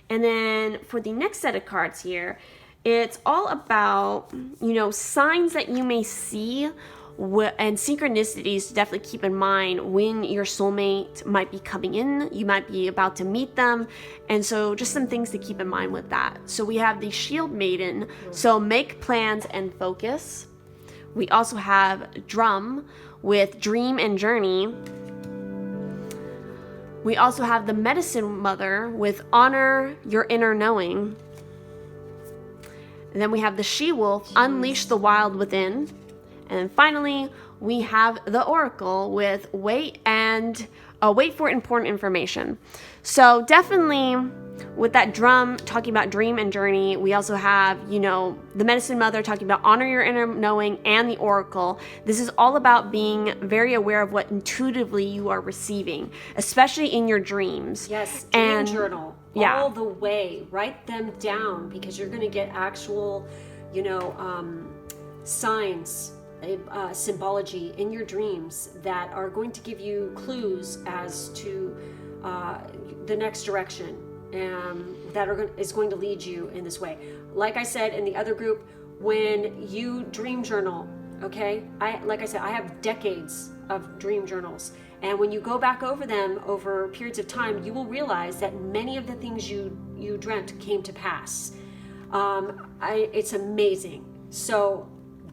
And then for the next set of cards here, it's all about, signs that you may see and synchronicities to definitely keep in mind when your soulmate might be coming in. You might be about to meet them. And so just some things to keep in mind with that. So we have the Shield Maiden. So make plans and focus. We also have Drum with Dream and Journey. We also have the Medicine Mother with Honor Your Inner Knowing. And then we have the She-Wolf, Unleash the Wild Within. And then finally, we have the Oracle with wait for important information. So definitely with that Drum talking about dream and journey, we also have, the Medicine Mother talking about honor your inner knowing, and the Oracle. This is all about being very aware of what intuitively you are receiving, especially in your dreams. Yes, dream journal Yeah. all the way. Write them down because you're going to get actual, signs, symbology in your dreams that are going to give you clues as to the next direction that is going to lead you in this way. Like I said in the other group, when you dream journal, okay, I have decades of dream journals, and when you go back over them over periods of time, you will realize that many of the things you dreamt came to pass. It's amazing. So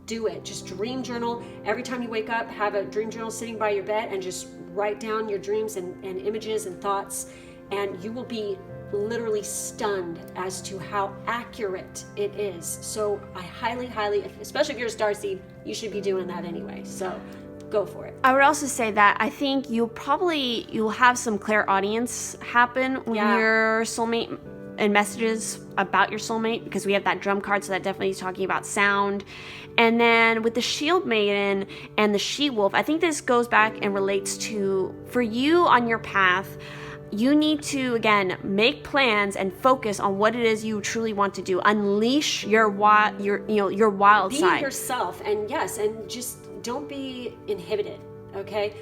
do it. Just dream journal. Every time you wake up, have a dream journal sitting by your bed and just write down your dreams and images and thoughts, and you will be literally stunned as to how accurate it is. So I highly, especially if you're a starseed, you should be doing that anyway. So go for it. I would also say that I think you'll have some clairaudience happen when your soulmate and messages about your soulmate, because we have that Drum card, so that definitely is talking about sound. And then with the Shield Maiden and the She-Wolf, I think this goes back and relates to, for you on your path, you need to, again, make plans and focus on what it is you truly want to do. Unleash your wild side. Be yourself, and just don't be inhibited, okay?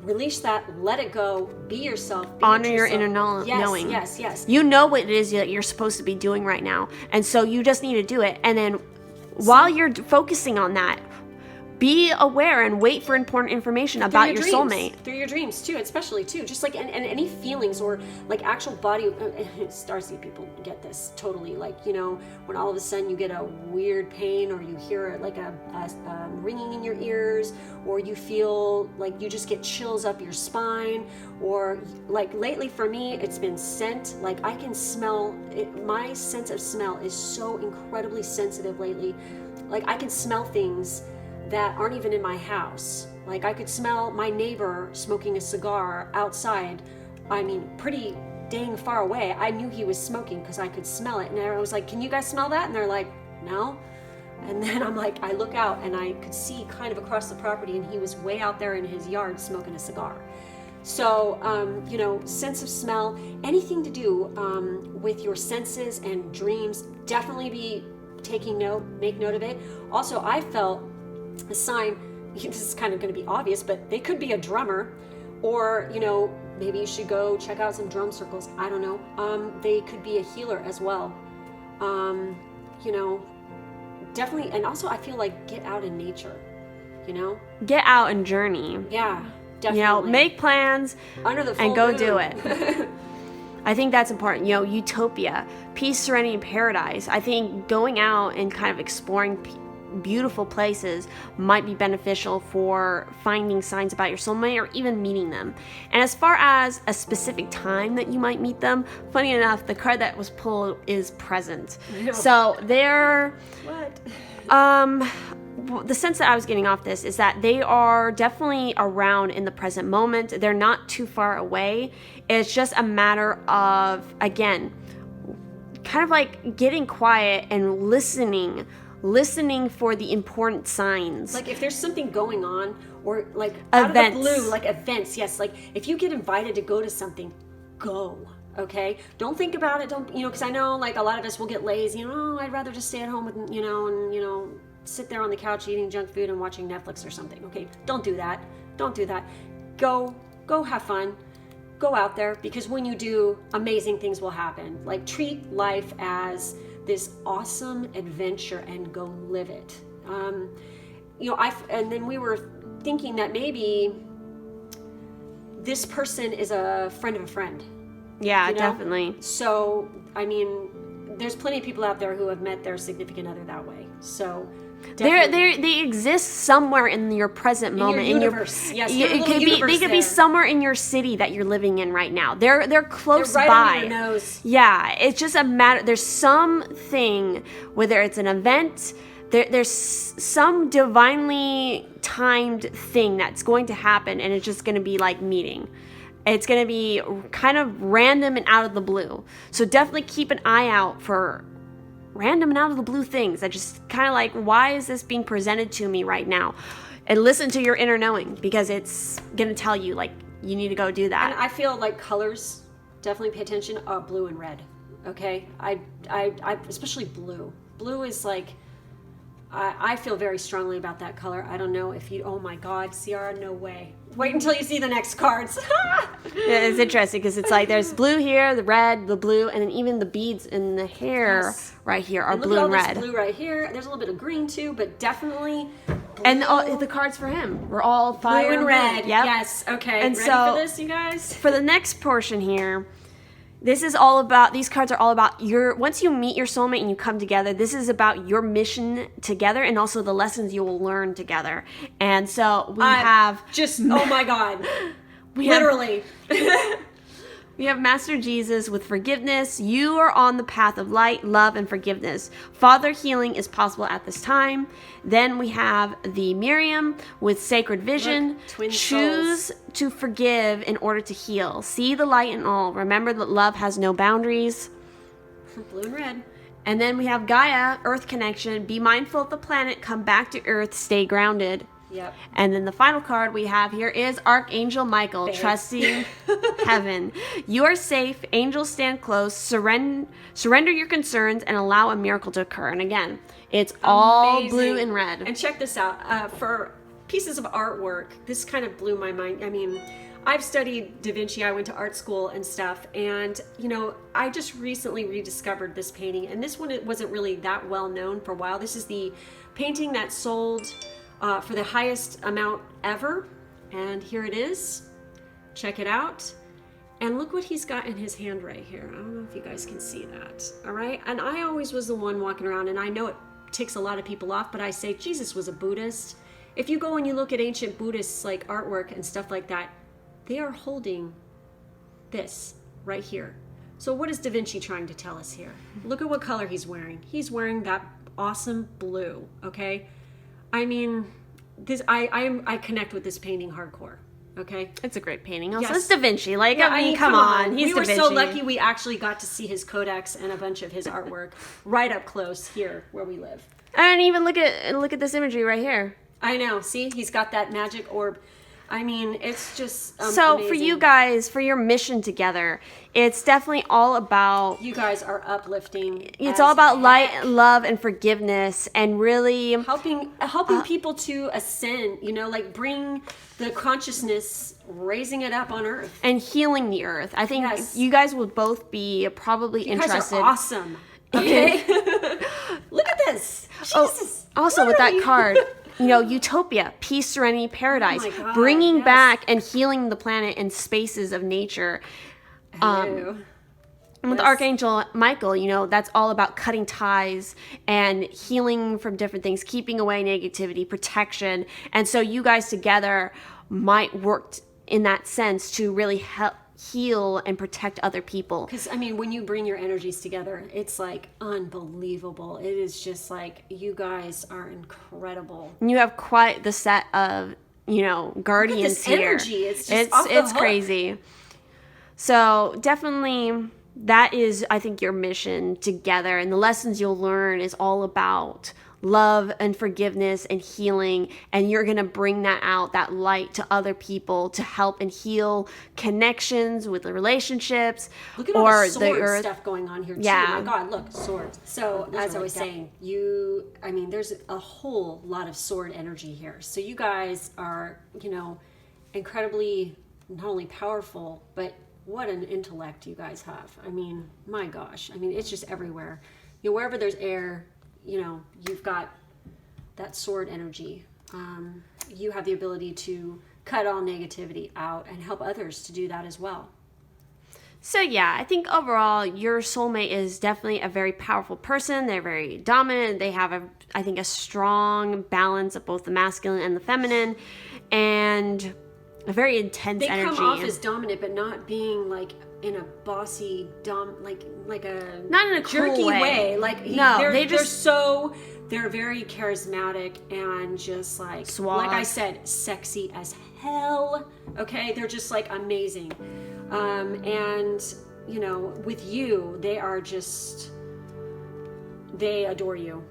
Release that, let it go, be yourself. Honor your inner knowing. Yes. You know what it is that you're supposed to be doing right now. And so you just need to do it. And then while you're focusing on that, be aware and wait for important information about your soulmate. Through your dreams too, especially too. Just like and any feelings or like actual body. Starseed people get this totally. Like, when all of a sudden you get a weird pain, or you hear like a ringing in your ears, or you feel like you just get chills up your spine, or like lately for me it's been scent. Like I can smell it. My sense of smell is so incredibly sensitive lately. Like I can smell things that aren't even in my house. Like I could smell my neighbor smoking a cigar outside. I mean, pretty dang far away. I knew he was smoking because I could smell it. And I was like, can you guys smell that? And they're like, no. And then I'm like, I look out and I could see kind of across the property, and he was way out there in his yard smoking a cigar. So, sense of smell, anything to do with your senses and dreams, definitely be taking note, make note of it. Also, I felt a sign, this is kind of going to be obvious, but they could be a drummer, or maybe you should go check out some drum circles. I don't know. They could be a healer as well. Definitely. And also I feel like get out in nature, Get out and journey. Yeah, definitely. Make plans under the full and go moon. do it. I think that's important. Utopia, peace, serenity, and paradise. I think going out and kind of exploring beautiful places might be beneficial for finding signs about your soulmate or even meeting them. And as far as a specific time that you might meet them, funny enough, the card that was pulled is present. So they're the sense that I was getting off this is that they are definitely around in the present moment. They're not too far away. It's just a matter of, again, kind of like getting quiet and listening for the important signs. Like if there's something going on, or like out Events. of the blue, like events. Yes, like if you get invited to go to something, go. Okay, don't think about it. Don't, because I know like a lot of us will get lazy. I'd rather just stay at home with, and sit there on the couch eating junk food and watching Netflix or something. Okay, don't do that. Don't do that. Go have fun. Go out there, because when you do, amazing things will happen. Like treat life as this awesome adventure and go live it. And then we were thinking that maybe this person is a friend of a friend. Yeah, definitely. So, I mean, there's plenty of people out there who have met their significant other that way. So, they exist somewhere in your present moment, in your universe. Yes, they could be somewhere in your city that you're living in right now. They're close right by. Under your nose. Yeah, it's just a matter. There's something, whether it's an event, there's some divinely timed thing that's going to happen, and it's just going to be like meeting. It's going to be kind of random and out of the blue. So definitely keep an eye out for random and out of the blue things that just kind of like, why is this being presented to me right now? And listen to your inner knowing, because it's going to tell you like you need to go do that. And I feel like colors, definitely pay attention. Blue and red. Okay, I especially blue. Blue is like, I feel very strongly about that color. I don't know if you. Oh my God, Ciara, no way. Wait until you see the next cards. Yeah, it's interesting because it's like there's blue here, the red, the blue, and then even the beads in the hair right here are blue and red. Look at all this blue right here. There's a little bit of green too, but definitely blue. And the cards for him were all fire blue and red. Yep. Yes. Okay. And ready so for this, you guys? For the next portion here, this is all about, these cards are all about once you meet your soulmate and you come together, this is about your mission together and also the lessons you will learn together. And so we have... oh my God. Literally. We have Master Jesus with forgiveness. You are on the path of light, love, and forgiveness. Father, healing is possible at this time. Then we have the Miriam with sacred vision. Look, twin Choose souls. to forgive in order to heal. See the light in all. Remember that love has no boundaries. Blue and red. And then we have Gaia, Earth connection. Be mindful of the planet. Come back to Earth. Stay grounded. Yep. And then the final card we have here is Archangel Michael, trusting heaven. You are safe. Angels stand close. Surrender your concerns and allow a miracle to occur. And again, it's all Amazing. blue and red. And check this out. For pieces of artwork, this kind of blew my mind. I mean, I've studied Da Vinci. I went to art school and stuff. And, I just recently rediscovered this painting. And this one, it wasn't really that well known for a while. This is the painting that sold... for the highest amount ever. And here it is. Check it out. And look what he's got in his hand right here. I don't know if you guys can see that. All right. And I always was the one walking around, and I know it ticks a lot of people off, but I say Jesus was a Buddhist. If you go and you look at ancient Buddhists like artwork and stuff like that, they are holding this right here. So what is Da Vinci trying to tell us here? Look at what color he's wearing. He's wearing that awesome blue. Okay. I mean, I connect with this painting hardcore. Okay, it's a great painting. Also, yes. It's Da Vinci. Like, yeah, I mean, come on. He's we were Da Vinci. so lucky we actually got to see his codex and a bunch of his artwork right up close here where we live. And even look at this imagery right here. I know. See, he's got that magic orb. I mean, it's just so amazing. For you guys, for your mission together, it's definitely all about... You guys are uplifting. It's all about light, love, and forgiveness, and really... Helping people to ascend, like bring the consciousness, raising it up on Earth. And healing the Earth. I think you guys will both be probably interested. You guys are awesome. Okay? Look at this. Jesus. Also, with that card... utopia, peace, serenity, paradise, oh my God, bringing back and healing the planet and spaces of nature. And with Archangel Michael, that's all about cutting ties and healing from different things, keeping away negativity, protection. And so you guys together might work in that sense to really help heal and protect other people. Because, I mean, when you bring your energies together, it's like unbelievable. It is just like, you guys are incredible. And you have quite the set of, you know, guardians this here. energy. It's just off the hook. Crazy. So definitely that is, I think, your mission together. And the lessons you'll learn is all about love and forgiveness and healing, and you're going to bring that out, that light, to other people to help and heal connections with the relationships. Look at all the sword stuff going on here too. Yeah. My God, look, swords. So as I was saying, I mean, there's a whole lot of sword energy here. So you guys are, you know, incredibly not only powerful, but what an intellect you guys have. I mean, my gosh. I mean, it's just everywhere. You know, wherever there's air, you know, you've got that sword energy. You have the ability to cut all negativity out and help others to do that as well. So yeah, I think overall your soulmate is definitely a very powerful person. They're very dominant. They have I think a strong balance of both the masculine and the feminine, and a very intense energy. They come off as dominant, but not being like in a bossy, like a not in a jerky cool way. Like no, they're very charismatic and just like suave. Like I said, sexy as hell. Okay, they're just like amazing, and you know, with you, they adore you.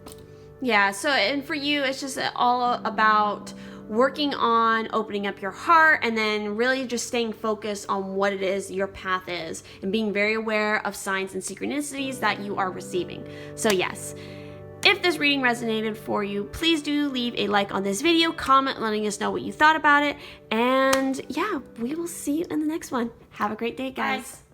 Yeah. So, and for you, it's just all about working on opening up your heart, and then really just staying focused on what it is your path is, and being very aware of signs and synchronicities that you are receiving. So yes, if this reading resonated for you, please do leave a like on this video, comment letting us know what you thought about it, and yeah, we will see you in the next one. Have a great day, guys. Bye.